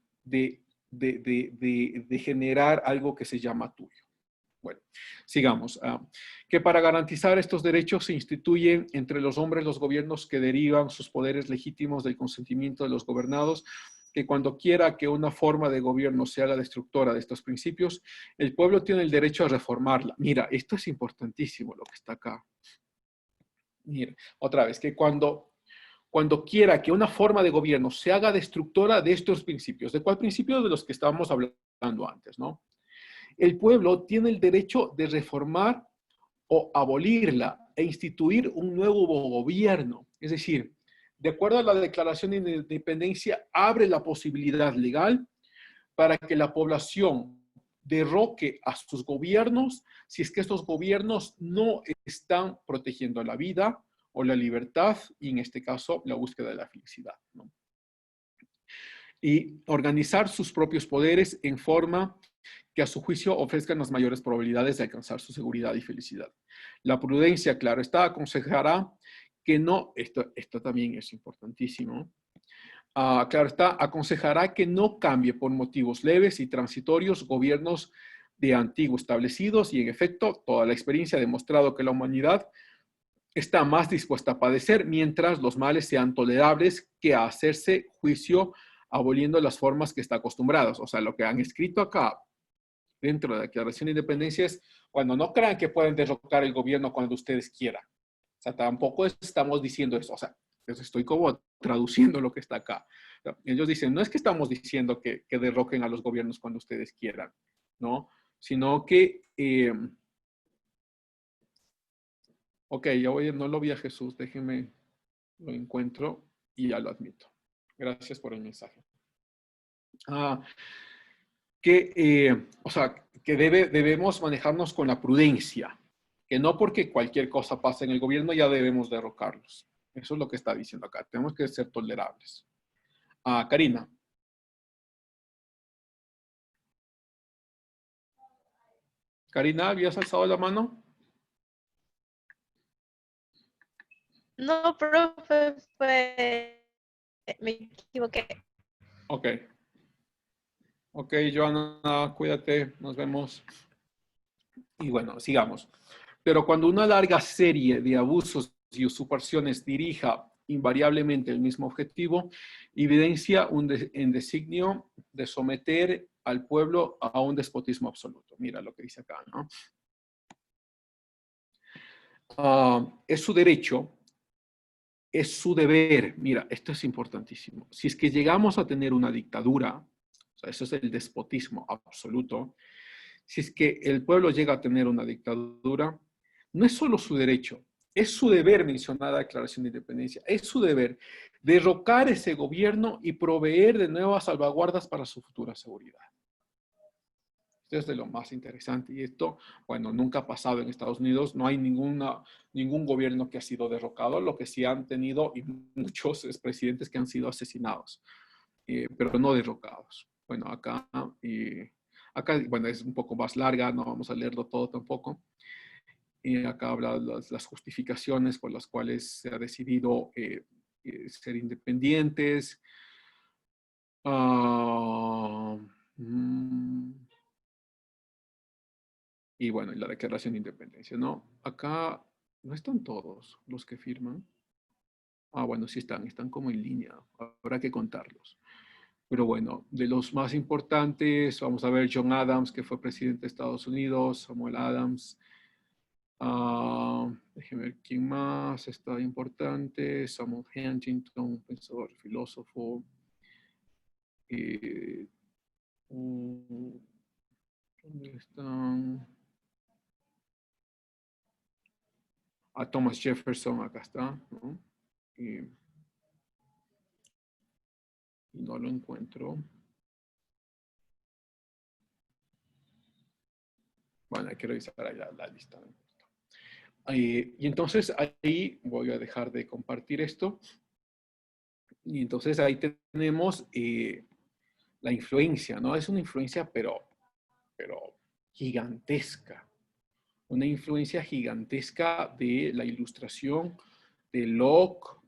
generar algo que se llama tuyo. Bueno, sigamos. Que para garantizar estos derechos se instituyen entre los hombres los gobiernos que derivan sus poderes legítimos del consentimiento de los gobernados, que cuando quiera que una forma de gobierno se haga destructora de estos principios, el pueblo tiene el derecho a reformarla. Mira, esto es importantísimo lo que está acá. Mira, otra vez, que cuando quiera que una forma de gobierno se haga destructora de estos principios. ¿De cuál principio? De los que estábamos hablando antes, ¿no? El pueblo tiene el derecho de reformar o abolirla e instituir un nuevo gobierno. Es decir, de acuerdo a la Declaración de Independencia, abre la posibilidad legal para que la población derroque a sus gobiernos si es que estos gobiernos no están protegiendo la vida o la libertad y en este caso la búsqueda de la felicidad, ¿no? Y organizar sus propios poderes en forma que a su juicio ofrezcan las mayores probabilidades de alcanzar su seguridad y felicidad. La prudencia, claro está, aconsejará que no, esto también es importantísimo, claro está, aconsejará que no cambie por motivos leves y transitorios gobiernos de antiguo establecidos y en efecto toda la experiencia ha demostrado que la humanidad está más dispuesta a padecer mientras los males sean tolerables que a hacerse juicio aboliendo las formas que está acostumbrados. O sea, lo que han escrito acá dentro de la Declaración de Independencia es cuando no crean que pueden derrocar el gobierno cuando ustedes quieran. O sea, tampoco estamos diciendo eso. O sea, estoy como traduciendo lo que está acá. O sea, ellos dicen, no es que estamos diciendo que derroquen a los gobiernos cuando ustedes quieran, ¿no? Sino que Ok, ya no lo vi a Jesús, déjenme, lo encuentro y ya lo admito. Gracias por el mensaje. O sea, que debemos manejarnos con la prudencia, que no porque cualquier cosa pase en el gobierno ya debemos derrocarlos. Eso es lo que está diciendo acá. Tenemos que ser tolerables. Karina. Karina, ¿habías alzado la mano? No, profe, me equivoqué. Ok. Ok, Joana, cuídate, nos vemos. Y bueno, sigamos. Pero cuando una larga serie de abusos y usurpaciones dirija invariablemente el mismo objetivo, evidencia en designio de someter al pueblo a un despotismo absoluto. Mira lo que dice acá, ¿no? Es su derecho, es su deber. Mira, esto es importantísimo. Si es que llegamos a tener una dictadura, o sea, eso es el despotismo absoluto, si es que el pueblo llega a tener una dictadura, no es solo su derecho, es su deber mencionar la Declaración de Independencia, es su deber derrocar ese gobierno y proveer de nuevas salvaguardas para su futura seguridad. Esto es de lo más interesante y esto, bueno, nunca ha pasado en Estados Unidos, no hay ningún gobierno que ha sido derrocado, lo que sí han tenido y muchos expresidentes que han sido asesinados, pero no derrocados. Bueno, acá, bueno, es un poco más larga, no vamos a leerlo todo tampoco. Acá habla de las justificaciones por las cuales se ha decidido ser independientes. Y bueno, y la Declaración de Independencia, ¿no? Acá no están todos los que firman. Bueno, sí están como en línea, habrá que contarlos. Pero bueno, de los más importantes, vamos a ver John Adams, que fue presidente de Estados Unidos, Samuel Adams. Déjenme ver quién más está importante. Samuel Huntington, pensador, filósofo. ¿Dónde están? Thomas Jefferson, acá está, ¿no? Y no lo encuentro. Bueno, hay que revisar ahí la lista. Y entonces ahí voy a dejar de compartir esto. Y entonces ahí tenemos la influencia, ¿no? Es una influencia, pero gigantesca. Una influencia gigantesca de la Ilustración, de Locke,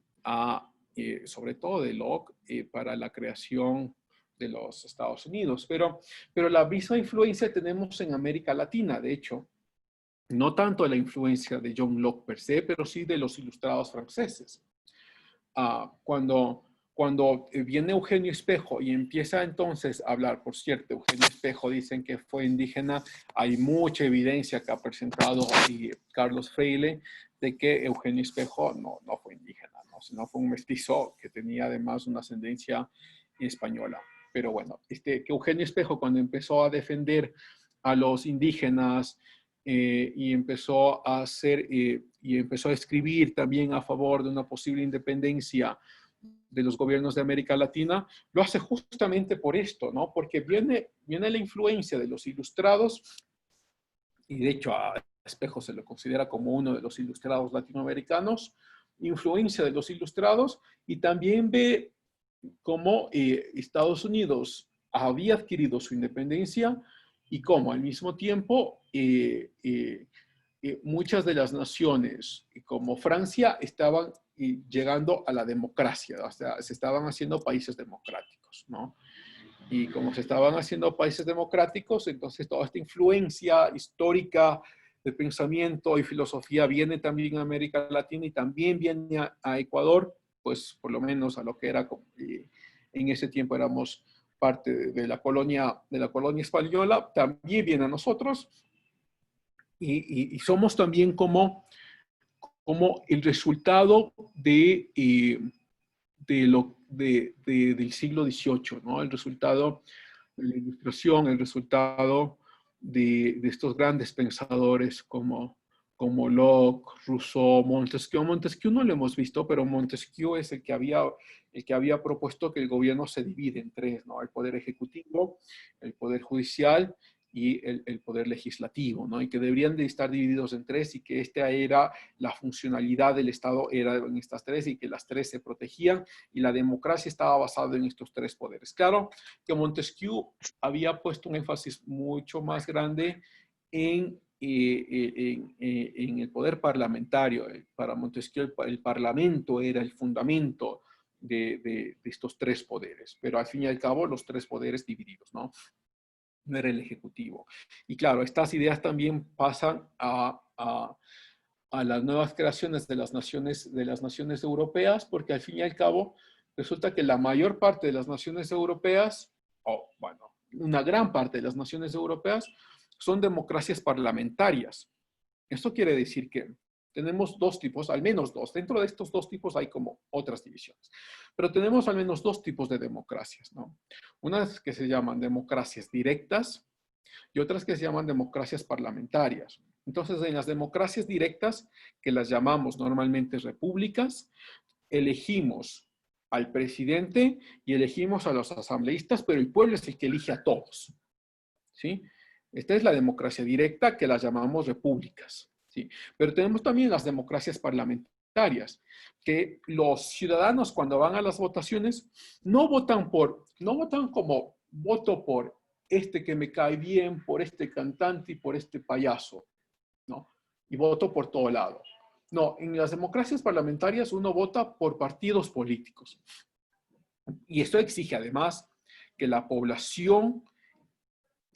sobre todo de Locke, para la creación de los Estados Unidos. Pero la misma influencia tenemos en América Latina, de hecho. No tanto la influencia de John Locke per se, pero sí de los ilustrados franceses. Cuando viene Eugenio Espejo y empieza entonces a hablar, por cierto, Eugenio Espejo dicen que fue indígena, hay mucha evidencia que ha presentado Carlos Freire de que Eugenio Espejo no fue indígena, ¿no? Sino fue un mestizo que tenía además una ascendencia española. Pero bueno, que Eugenio Espejo cuando empezó a defender a los indígenas y empezó a escribir también a favor de una posible independencia de los gobiernos de América Latina, lo hace justamente por esto, ¿no? Porque viene la influencia de los ilustrados, y de hecho a Espejo se lo considera como uno de los ilustrados latinoamericanos, influencia de los ilustrados, y también ve cómo Estados Unidos había adquirido su independencia y cómo al mismo tiempo muchas de las naciones, como Francia, estaban llegando a la democracia, o sea, se estaban haciendo países democráticos, ¿no? Y como se estaban haciendo países democráticos, entonces toda esta influencia histórica de pensamiento y filosofía viene también a América Latina y también viene a Ecuador, pues por lo menos a lo que era, en ese tiempo éramos parte de la colonia española, también viene a nosotros y somos también como el resultado del siglo XVIII, ¿no? El resultado de la Ilustración, el resultado de estos grandes pensadores como como Locke, Rousseau, Montesquieu. Montesquieu no lo hemos visto, pero Montesquieu es el que había propuesto que el gobierno se divide en tres, ¿no? El poder ejecutivo, el poder judicial y el poder legislativo, ¿no? Y que deberían de estar divididos en tres y que esta era la funcionalidad del Estado, era en estas tres y que las tres se protegían y la democracia estaba basada en estos tres poderes. Claro que Montesquieu había puesto un énfasis mucho más grande en el poder parlamentario. Para Montesquieu el parlamento era el fundamento de estos tres poderes, pero al fin y al cabo los tres poderes divididos, ¿no? No era el ejecutivo. Y claro, estas ideas también pasan a las nuevas creaciones de las naciones europeas, porque al fin y al cabo resulta que la mayor parte de las naciones europeas, o bueno, una gran parte de las naciones europeas, son democracias parlamentarias. Esto quiere decir que tenemos dos tipos, al menos dos. Dentro de estos dos tipos hay como otras divisiones. Pero tenemos al menos dos tipos de democracias, ¿no? Unas que se llaman democracias directas y otras que se llaman democracias parlamentarias. Entonces, en las democracias directas, que las llamamos normalmente repúblicas, elegimos al presidente y elegimos a los asambleístas, pero el pueblo es el que elige a todos, ¿sí? Esta es la democracia directa, que las llamamos repúblicas, ¿sí? Pero tenemos también las democracias parlamentarias, que los ciudadanos cuando van a las votaciones no votan como voto por este que me cae bien, por este cantante y por este payaso, ¿no? Y voto por todo lado. No, en las democracias parlamentarias uno vota por partidos políticos. Y esto exige además que la población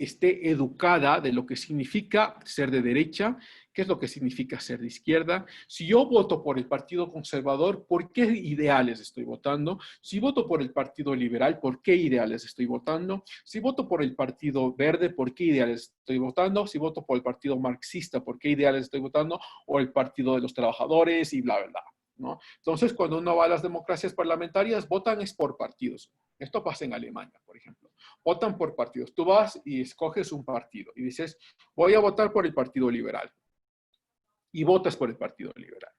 esté educada de lo que significa ser de derecha, qué es lo que significa ser de izquierda. Si yo voto por el Partido Conservador, ¿por qué ideales estoy votando? Si voto por el Partido Liberal, ¿por qué ideales estoy votando? Si voto por el Partido Verde, ¿por qué ideales estoy votando? Si voto por el Partido Marxista, ¿por qué ideales estoy votando? O el Partido de los Trabajadores y bla, bla, bla, ¿no? Entonces, cuando uno va a las democracias parlamentarias, votan es por partidos. Esto pasa en Alemania, por ejemplo. Votan por partidos. Tú vas y escoges un partido y dices, voy a votar por el Partido Liberal. Y votas por el Partido Liberal.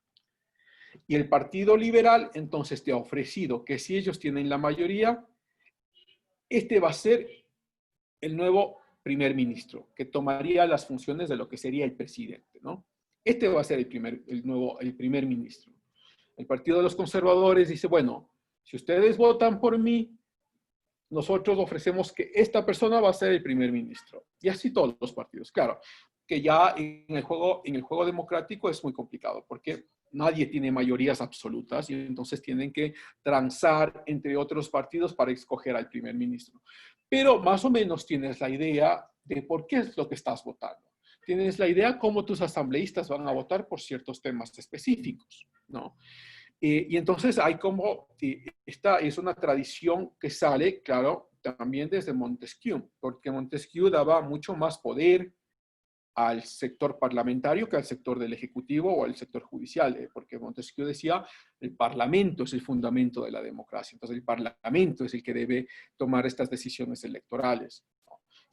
Y el Partido Liberal entonces te ha ofrecido que si ellos tienen la mayoría, este va a ser el nuevo primer ministro, que tomaría las funciones de lo que sería el presidente, ¿no? Este va a ser el primer ministro. El Partido de los Conservadores dice, bueno, si ustedes votan por mí, nosotros ofrecemos que esta persona va a ser el primer ministro. Y así todos los partidos. Claro, que ya en el juego democrático es muy complicado, porque nadie tiene mayorías absolutas y entonces tienen que transar entre otros partidos para escoger al primer ministro. Pero más o menos tienes la idea de por qué es lo que estás votando. Tienes la idea cómo tus asambleístas van a votar por ciertos temas específicos, ¿no? Y entonces hay como, esta es una tradición que sale, claro, también desde Montesquieu, porque Montesquieu daba mucho más poder al sector parlamentario que al sector del ejecutivo o al sector judicial, porque Montesquieu decía, el parlamento es el fundamento de la democracia, entonces el parlamento es el que debe tomar estas decisiones electorales.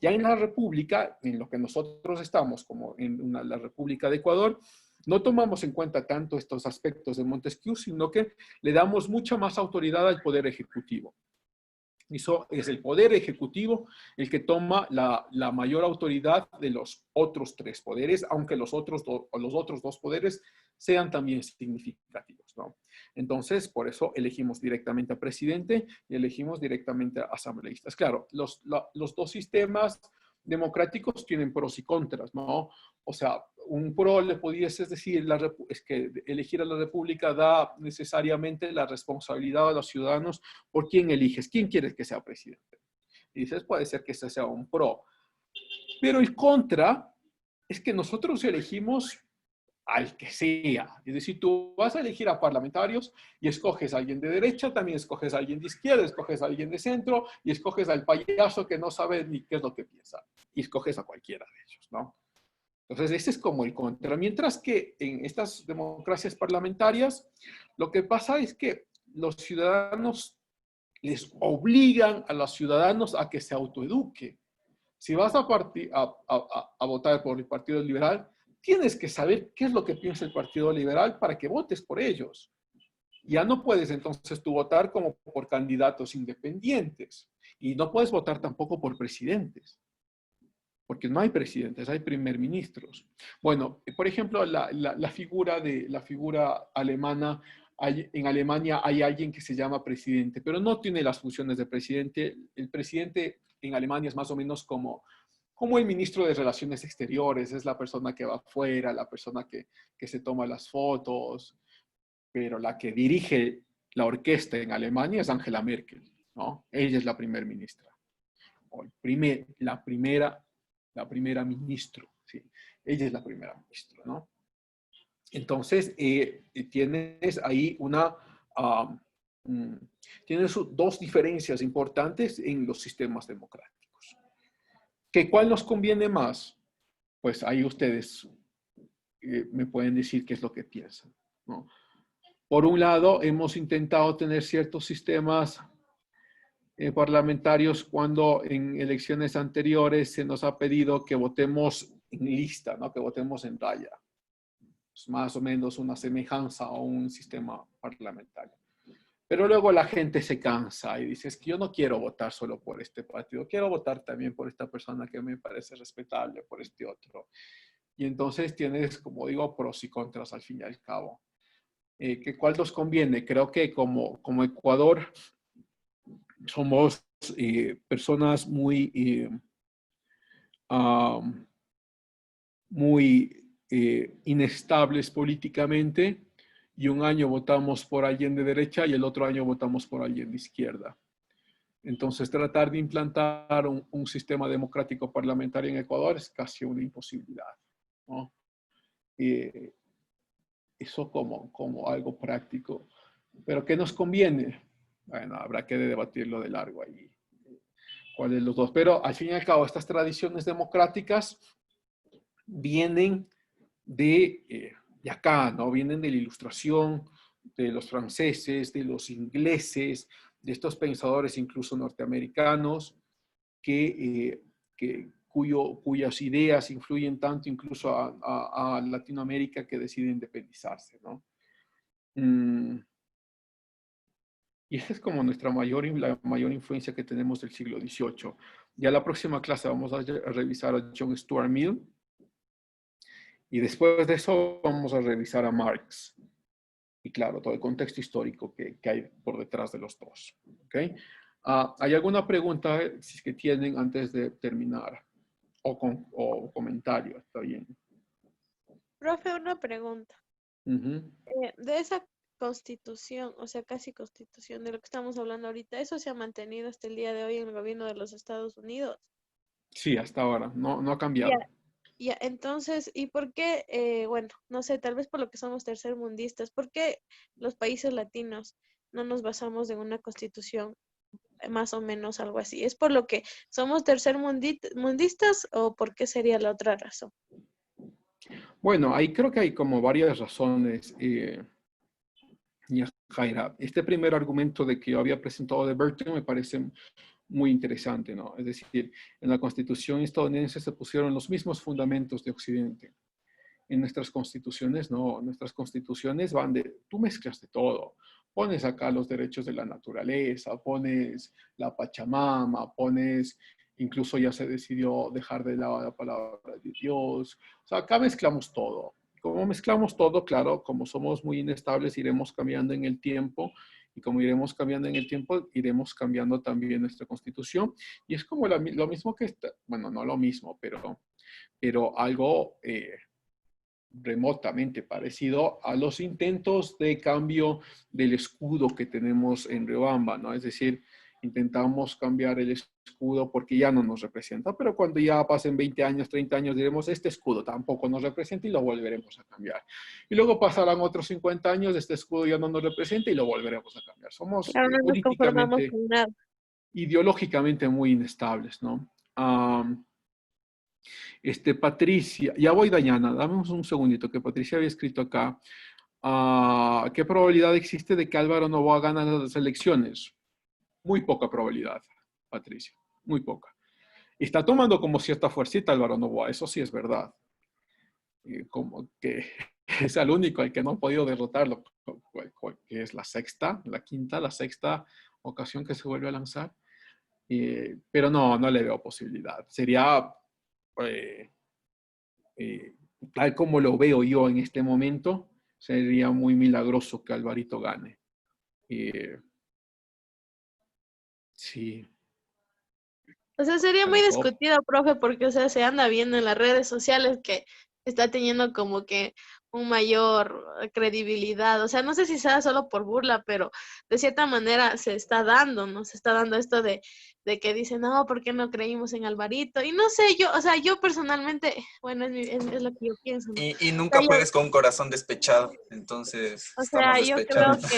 Ya en la República, en lo que nosotros estamos, como en la República de Ecuador, no tomamos en cuenta tanto estos aspectos de Montesquieu, sino que le damos mucha más autoridad al poder ejecutivo. Eso es el poder ejecutivo el que toma la mayor autoridad de los otros tres poderes, aunque los otros dos poderes sean también significativos, ¿no? Entonces, por eso elegimos directamente a presidente y elegimos directamente a asambleístas. Claro, los dos sistemas democráticos tienen pros y contras, ¿no? O sea, un pro le pudieses decir es que elegir a la república da necesariamente la responsabilidad a los ciudadanos por quién eliges, quién quieres que sea presidente. Y dices, puede ser que ese sea un pro. Pero el contra es que nosotros elegimos al que sea. Es decir, tú vas a elegir a parlamentarios y escoges a alguien de derecha, también escoges a alguien de izquierda, escoges a alguien de centro y escoges al payaso que no sabe ni qué es lo que piensa. Y escoges a cualquiera de ellos, ¿no? Entonces, ese es como el contra. Mientras que en estas democracias parlamentarias, lo que pasa es que los ciudadanos les obligan a los ciudadanos a que se autoeduquen. Si vas a votar por el Partido Liberal, tienes que saber qué es lo que piensa el Partido Liberal para que votes por ellos. Ya no puedes entonces tú votar como por candidatos independientes y no puedes votar tampoco por presidentes, porque no hay presidentes, hay primer ministros. Bueno, por ejemplo, la figura alemana, en Alemania hay alguien que se llama presidente, pero no tiene las funciones de presidente. El presidente en Alemania es más o menos como el ministro de Relaciones Exteriores, es la persona que va afuera, la persona que se toma las fotos, pero la que dirige la orquesta en Alemania es Angela Merkel, ¿no? Ella es la primer ministra, o la primera ministro, ¿sí? Ella es la primera ministra, ¿no? Entonces, tienes ahí tienes dos diferencias importantes en los sistemas democráticos. ¿Cuál nos conviene más? Pues ahí ustedes me pueden decir qué es lo que piensan, ¿no? Por un lado, hemos intentado tener ciertos sistemas parlamentarios cuando en elecciones anteriores se nos ha pedido que votemos en lista, ¿no? Que votemos en raya. Es más o menos una semejanza a un sistema parlamentario. Pero luego la gente se cansa y dice, es que yo no quiero votar solo por este partido, quiero votar también por esta persona que me parece respetable, por este otro. Y entonces tienes, como digo, pros y contras al fin y al cabo. ¿Cuál nos conviene? Creo que como Ecuador somos personas muy inestables políticamente, y un año votamos por alguien de derecha y el otro año votamos por alguien de izquierda. Entonces, tratar de implantar un sistema democrático parlamentario en Ecuador es casi una imposibilidad, ¿no? Eso como algo práctico. ¿Pero qué nos conviene? Bueno, habrá que debatirlo de largo ahí. ¿Cuál de los dos? Pero al fin y al cabo, estas tradiciones democráticas vienen de acá, ¿no? Vienen de la Ilustración, de los franceses, de los ingleses, de estos pensadores incluso norteamericanos, cuyas ideas influyen tanto incluso a Latinoamérica, que decide independizarse, ¿no? Y esa es como la mayor influencia que tenemos del siglo XVIII. Ya la próxima clase vamos a revisar a John Stuart Mill. Y después de eso vamos a revisar a Marx. Y claro, todo el contexto histórico que hay por detrás de los dos. ¿Okay? ¿Hay alguna pregunta si es que tienen antes de terminar? O comentario, está bien. Profe, una pregunta. De esa constitución, o sea, casi constitución, de lo que estamos hablando ahorita, ¿eso se ha mantenido hasta el día de hoy en el gobierno de los Estados Unidos? Sí, hasta ahora, no ha cambiado. Ya, entonces, ¿y por qué, bueno, no sé, tal vez por lo que somos tercermundistas, ¿por qué los países latinos no nos basamos en una constitución más o menos algo así? ¿Es por lo que somos tercermundistas o por qué sería la otra razón? Bueno, ahí creo que hay como varias razones, Jaira. Este primer argumento de que yo había presentado de Burton me parece muy interesante, ¿no? Es decir, en la Constitución estadounidense se pusieron los mismos fundamentos de Occidente. En nuestras constituciones, no. Nuestras constituciones van tú mezclas de todo. Pones acá los derechos de la naturaleza, pones la Pachamama, incluso ya se decidió dejar de lado la palabra de Dios. O sea, acá mezclamos todo. Como mezclamos todo, claro, como somos muy inestables, iremos cambiando en el tiempo. Y como iremos cambiando en el tiempo, iremos cambiando también nuestra constitución. Y es como lo mismo que bueno, no lo mismo, pero algo remotamente parecido a los intentos de cambio del escudo que tenemos en Riobamba, ¿no? Es decir, intentamos cambiar el escudo porque ya no nos representa, pero cuando ya pasen 20 años, 30 años, diremos, este escudo tampoco nos representa y lo volveremos a cambiar. Y luego pasarán otros 50 años, este escudo ya no nos representa y lo volveremos a cambiar. Somos políticamente, ideológicamente muy inestables, ¿no? Patricia, ya voy, Dayana, dame un segundito, que Patricia había escrito acá. ¿Qué probabilidad existe de que Álvaro Noboa gane las elecciones? Muy poca probabilidad, Patricia, muy poca. Está tomando como cierta fuercita Álvaro Noboa, eso sí es verdad. como que es el único al que no ha podido derrotarlo, que es la sexta ocasión que se vuelve a lanzar. Pero no le veo posibilidad. Sería, eh, tal como lo veo yo en este momento, sería muy milagroso que Alvarito gane. Sí. O sea, sería muy Pero todo, discutido, profe, porque, o sea, se anda viendo en las redes sociales que está teniendo como que un mayor credibilidad. O sea, no sé si sea solo por burla, pero de cierta manera se está dando, ¿no? Se está dando esto de que dicen, no, ¿por qué no creímos en Alvarito? Y no sé, yo, o sea, yo personalmente, bueno, es lo que yo pienso, ¿no? Y O nunca sea, juegues con un corazón despechado. Entonces, estamos yo creo despechados.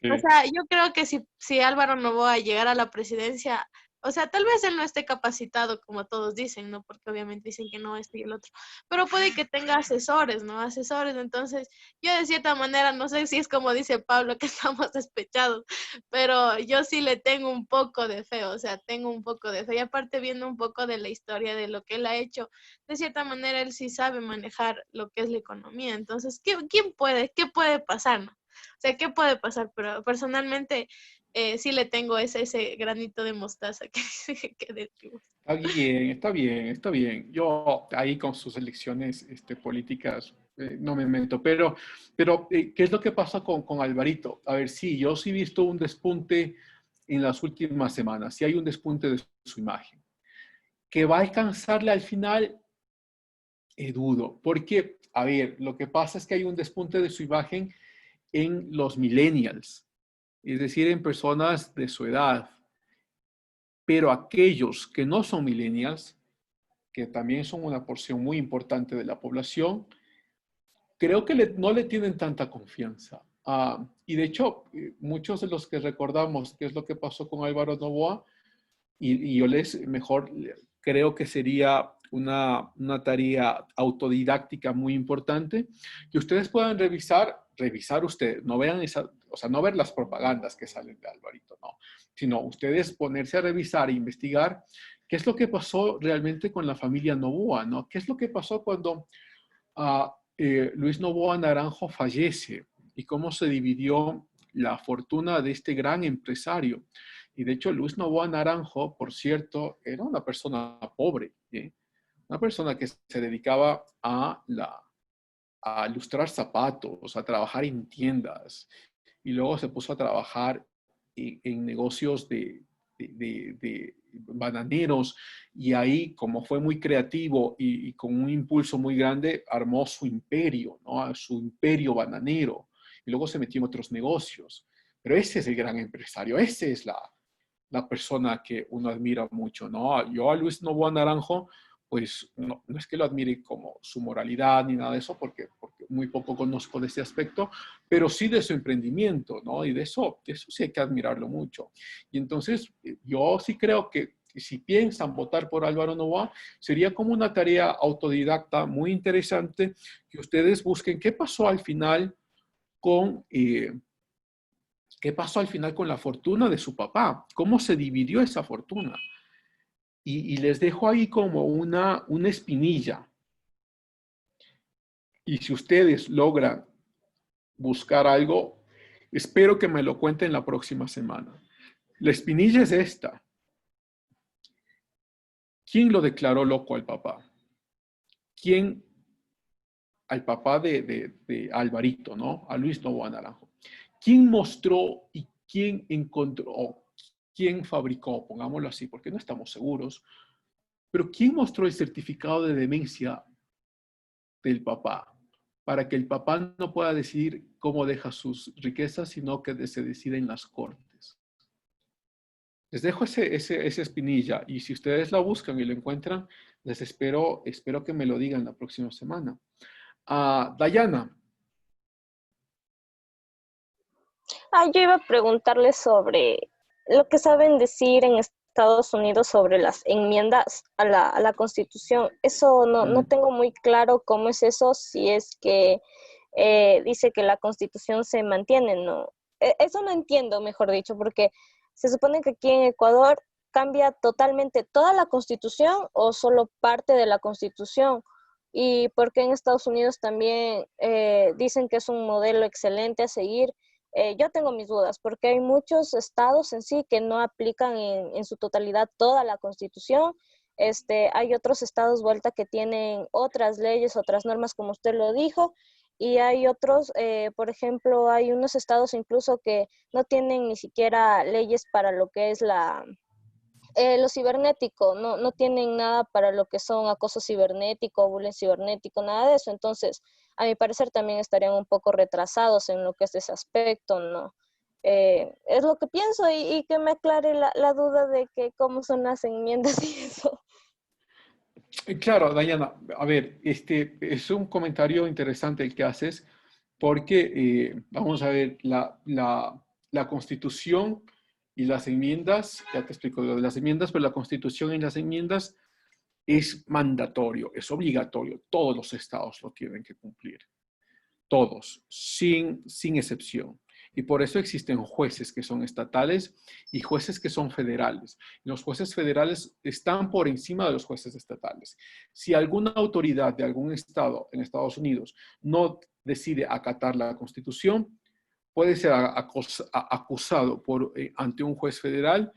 que o sí. sea, yo creo que si Álvaro Noboa llegara a la presidencia, o sea, tal vez él no esté capacitado como todos dicen, ¿no? Porque obviamente dicen que no, este y el otro, pero puede que tenga asesores, ¿no? Asesores, entonces yo de cierta manera, no sé si es como dice Pablo, que estamos despechados, pero yo sí le tengo un poco de fe, o sea, tengo un poco de fe, y aparte viendo un poco de la historia de lo que él ha hecho, de cierta manera él sí sabe manejar lo que es la economía, entonces, ¿qué puede pasar, no? O sea, ¿qué puede pasar? Pero personalmente sí le tengo ese granito de mostaza que decimos. Está bien, está bien, está bien. Yo ahí con sus elecciones políticas no me meto, pero ¿qué es lo que pasa con Alvarito? A ver, sí, yo sí he visto un despunte en las últimas semanas, sí hay un despunte de su imagen. ¿Que va a alcanzarle al final? Dudo, porque, a ver, lo que pasa es que hay un despunte de su imagen en los millennials, es decir, en personas de su edad, pero aquellos que no son millennials, que también son una porción muy importante de la población, creo que no le tienen tanta confianza. Y de hecho, muchos de los que recordamos qué es lo que pasó con Álvaro Noboa, y yo creo que sería una tarea autodidáctica muy importante, que ustedes puedan revisar ustedes, no vean o sea, no ver las propagandas que salen de Alvarito, no, sino ustedes ponerse a revisar e investigar qué es lo que pasó realmente con la familia Noboa, ¿no? ¿Qué es lo que pasó cuando Luis Noboa Naranjo fallece y cómo se dividió la fortuna de este gran empresario? Y de hecho, Luis Noboa Naranjo, por cierto, era una persona pobre, ¿eh? Una persona que se dedicaba a lustrar zapatos, a trabajar en tiendas, y luego se puso a trabajar en negocios de bananeros, y ahí, como fue muy creativo y con un impulso muy grande, armó su imperio, ¿no? Su imperio bananero, y luego se metió en otros negocios. Pero ese es el gran empresario, esa es la persona que uno admira mucho, ¿no? Yo a Luis Noboa Naranjo, pues no es que lo admire como su moralidad ni nada de eso, porque muy poco conozco de ese aspecto, pero sí de su emprendimiento, ¿no? Y de eso sí hay que admirarlo mucho. Y entonces, yo sí creo que si piensan votar por Álvaro Noboa, sería como una tarea autodidacta muy interesante que ustedes busquen qué pasó al final con... ¿qué pasó al final con la fortuna de su papá? ¿Cómo se dividió esa fortuna? Y les dejo ahí como una espinilla. Y si ustedes logran buscar algo, espero que me lo cuenten la próxima semana. La espinilla es esta. ¿Quién lo declaró loco al papá? ¿Quién? Al papá de Alvarito, ¿no? A Luis Noboa Naranjo. ¿Quién mostró y quién encontró, quién fabricó, pongámoslo así, porque no estamos seguros, pero quién mostró el certificado de demencia del papá? Para que el papá no pueda decidir cómo deja sus riquezas, sino que se decide en las cortes. Les dejo esa espinilla, y si ustedes la buscan y lo encuentran, les espero que me lo digan la próxima semana. Dayana. Yo iba a preguntarle sobre lo que saben decir en Estados Unidos sobre las enmiendas a la Constitución. Eso no tengo muy claro cómo es eso, si es que dice que la Constitución se mantiene, ¿no? Eso no entiendo, mejor dicho, porque se supone que aquí en Ecuador cambia totalmente toda la Constitución o solo parte de la Constitución. y por qué en Estados Unidos también dicen que es un modelo excelente a seguir. Yo tengo mis dudas, porque hay muchos estados en sí que no aplican en su totalidad toda la Constitución. Hay otros estados vuelta que tienen otras leyes, otras normas, como usted lo dijo, y hay otros, por ejemplo, hay unos estados incluso que no tienen ni siquiera leyes para lo que es lo cibernético, no tienen nada para lo que son acoso cibernético, bullying cibernético, nada de eso. Entonces, a mi parecer también estarían un poco retrasados en lo que es ese aspecto, ¿no? Es lo que pienso y que me aclare la duda de que cómo son las enmiendas y eso. Claro, Dayana, a ver, es un comentario interesante el que haces, porque, vamos a ver, la Constitución y las enmiendas, ya te explico lo de las enmiendas, pero la Constitución y las enmiendas es mandatorio, es obligatorio, todos los estados lo tienen que cumplir, todos, sin excepción. Y por eso existen jueces que son estatales y jueces que son federales. Los jueces federales están por encima de los jueces estatales. Si alguna autoridad de algún estado en Estados Unidos no decide acatar la Constitución, puede ser acusado ante un juez federal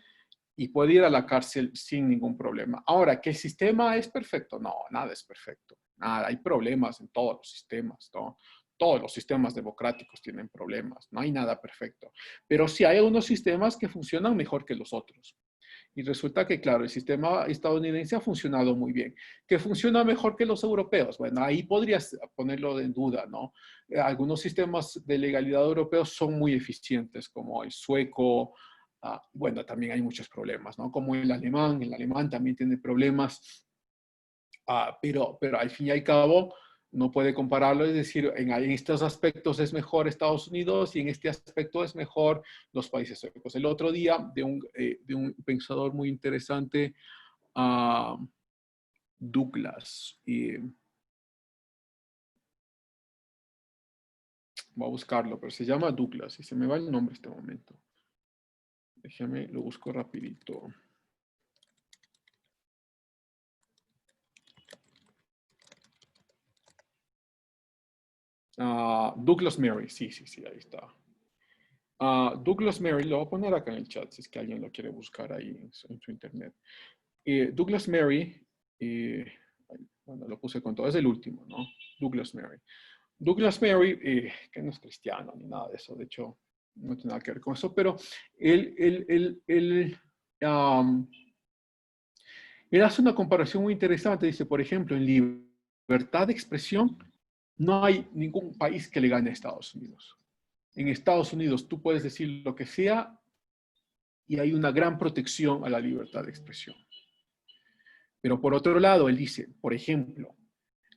y puede ir a la cárcel sin ningún problema. Ahora, ¿que el sistema es perfecto? No, nada es perfecto. Nada, hay problemas en todos los sistemas, ¿no? Todos los sistemas democráticos tienen problemas, no hay nada perfecto. Pero sí hay unos sistemas que funcionan mejor que los otros. Y resulta que, claro, el sistema estadounidense ha funcionado muy bien. ¿Que funciona mejor que los europeos? Bueno, ahí podrías ponerlo en duda, ¿no? Algunos sistemas de legalidad europeos son muy eficientes, como el sueco. Bueno, también hay muchos problemas, ¿no? Como el alemán también tiene problemas. Pero al fin y al cabo, no puede compararlo, es decir, en estos aspectos es mejor Estados Unidos y en este aspecto es mejor los países suecos. El otro día, de un pensador muy interesante, Douglas, voy a buscarlo, pero se llama Douglas y se me va el nombre en este momento. Déjame, lo busco rapidito. Douglas Murray, sí, ahí está. Douglas Murray, lo voy a poner acá en el chat si es que alguien lo quiere buscar ahí en su internet. Douglas Murray, bueno, lo puse con todo, es el último, ¿no? Douglas Murray. Douglas Murray, que no es cristiano ni nada de eso, de hecho, no tiene nada que ver con eso, pero él hace una comparación muy interesante. Dice, por ejemplo, en libertad de expresión, no hay ningún país que le gane a Estados Unidos. En Estados Unidos tú puedes decir lo que sea y hay una gran protección a la libertad de expresión. Pero por otro lado, él dice, por ejemplo,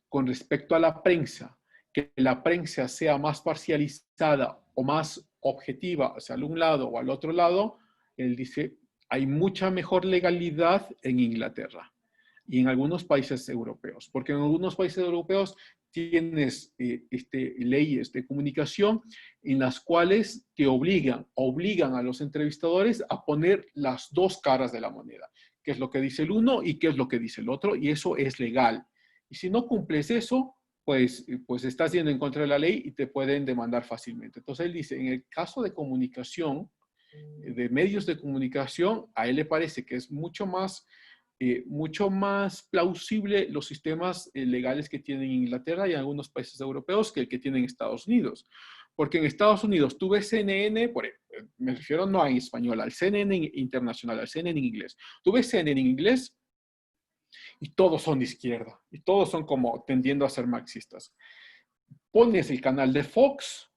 con respecto a la prensa, que la prensa sea más parcializada o más objetiva hacia un lado o al otro lado, él dice, hay mucha mejor legalidad en Inglaterra y en algunos países europeos, porque en algunos países europeos tienes leyes de comunicación en las cuales te obligan a los entrevistadores a poner las dos caras de la moneda, qué es lo que dice el uno y qué es lo que dice el otro, y eso es legal. Y si no cumples eso, pues estás yendo en contra de la ley y te pueden demandar fácilmente. Entonces él dice, en el caso de comunicación, de medios de comunicación, a él le parece que es mucho más plausible los sistemas legales que tienen en Inglaterra y en algunos países europeos que el que tienen Estados Unidos. Porque en Estados Unidos tú ves CNN, me refiero no en español, al CNN internacional, al CNN en inglés. Tú ves CNN en inglés y todos son de izquierda, y todos son como tendiendo a ser marxistas. Pones el canal de Fox,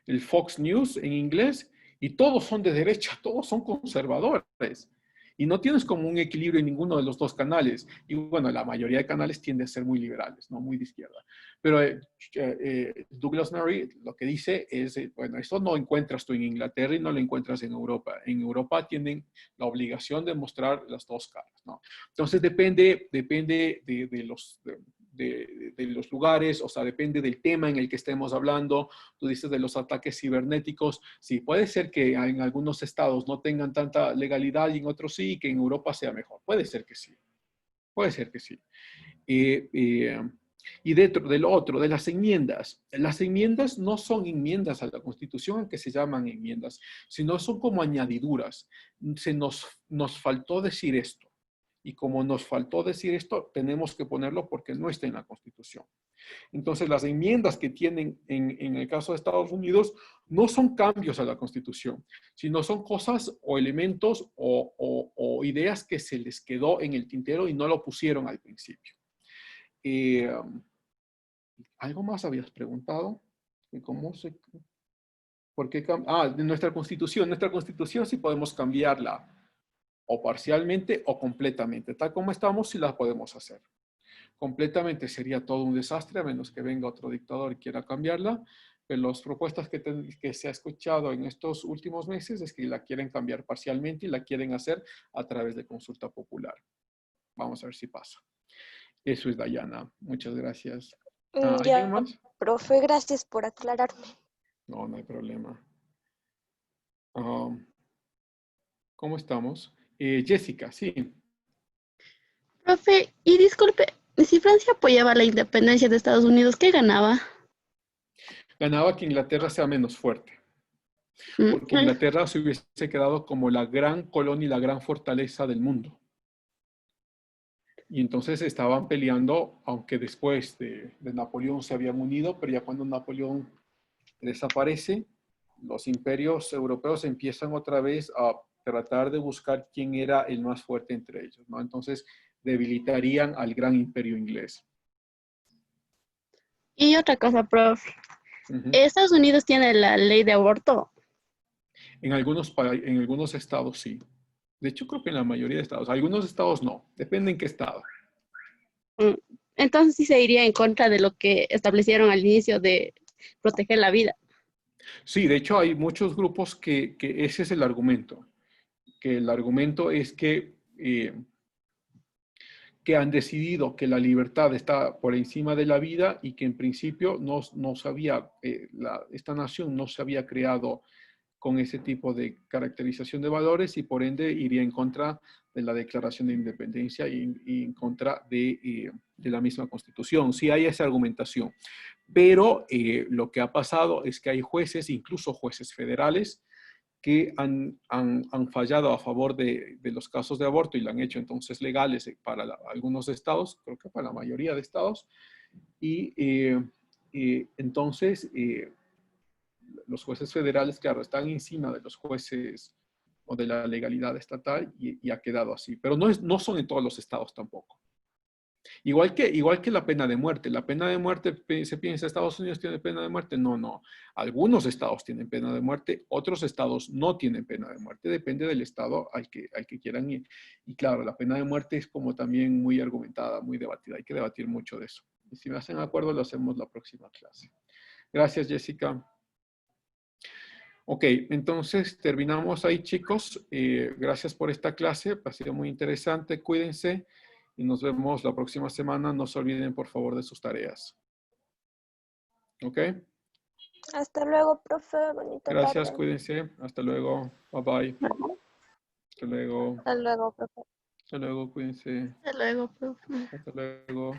el Fox News en inglés, y todos son de derecha, todos son conservadores. Y no tienes como un equilibrio en ninguno de los dos canales. Y bueno, la mayoría de canales tienden a ser muy liberales, ¿no? Muy de izquierda. Pero Douglas Murray lo que dice es, bueno, eso no encuentras tú en Inglaterra y no lo encuentras en Europa. En Europa tienen la obligación de mostrar las dos caras, ¿no? Entonces depende de los lugares, o sea, depende del tema en el que estemos hablando. Tú dices de los ataques cibernéticos. Sí, puede ser que en algunos estados no tengan tanta legalidad y en otros sí, y que en Europa sea mejor. Puede ser que sí. Puede ser que sí. Y dentro del otro, de las enmiendas no son enmiendas a la Constitución, aunque se llaman enmiendas, sino son como añadiduras. Nos faltó decir esto. Y como nos faltó decir esto, tenemos que ponerlo porque no está en la Constitución. Entonces, las enmiendas que tienen en el caso de Estados Unidos no son cambios a la Constitución, sino son cosas o elementos o ideas que se les quedó en el tintero y no lo pusieron al principio. ¿Algo más habías preguntado? ¿Por qué de nuestra Constitución. Nuestra Constitución sí podemos cambiarla o parcialmente o completamente. Tal como estamos, sí la podemos hacer. Completamente sería todo un desastre, a menos que venga otro dictador y quiera cambiarla. Pero las propuestas que se ha escuchado en estos últimos meses es que la quieren cambiar parcialmente y la quieren hacer a través de consulta popular. Vamos a ver si pasa. Eso es, Dayana. Muchas gracias. ¿Alguien más? Profe, gracias por aclararme. No, no hay problema. ¿Cómo estamos? Jessica, sí. Profe, y disculpe, si Francia apoyaba la independencia de Estados Unidos, ¿qué ganaba? Ganaba que Inglaterra sea menos fuerte. Porque Inglaterra se hubiese quedado como la gran colonia y la gran fortaleza del mundo. Y entonces estaban peleando, aunque después de Napoleón se habían unido, pero ya cuando Napoleón desaparece, los imperios europeos empiezan otra vez a tratar de buscar quién era el más fuerte entre ellos, ¿no? Entonces debilitarían al gran imperio inglés. Y otra cosa, profe. ¿Estados Unidos tiene la ley de aborto? En algunos estados sí. De hecho, creo que en la mayoría de estados. Algunos estados no. Depende en qué estado. Entonces sí se iría en contra de lo que establecieron al inicio de proteger la vida. Sí, de hecho hay muchos grupos que ese es el argumento. Que el argumento es que han decidido que la libertad está por encima de la vida y que en principio esta nación no se había creado con ese tipo de caracterización de valores y por ende iría en contra de la Declaración de Independencia y en contra de la misma Constitución. Sí hay esa argumentación, pero lo que ha pasado es que hay jueces, incluso jueces federales, que han fallado a favor de los casos de aborto y lo han hecho entonces legales para algunos estados, creo que para la mayoría de estados, y entonces los jueces federales, claro, están encima de los jueces o de la legalidad estatal y ha quedado así. Pero no son en todos los estados tampoco. Igual que la pena de muerte. La pena de muerte, se piensa, ¿Estados Unidos tiene pena de muerte? No, no. Algunos estados tienen pena de muerte, otros estados no tienen pena de muerte. Depende del estado al que quieran ir. Y claro, la pena de muerte es como también muy argumentada, muy debatida. Hay que debatir mucho de eso. Y si me hacen acuerdo, lo hacemos la próxima clase. Gracias, Jessica. Ok, entonces terminamos ahí, chicos. Gracias por esta clase. Ha sido muy interesante. Cuídense y nos vemos la próxima semana. No se olviden, por favor, de sus tareas. ¿Ok? Hasta luego, profe. Bonita Gracias, tarde. cuídense. Hasta luego. Bye bye. Hasta luego. Hasta luego, profe. Hasta luego, cuídense. Hasta luego, profe. Hasta luego.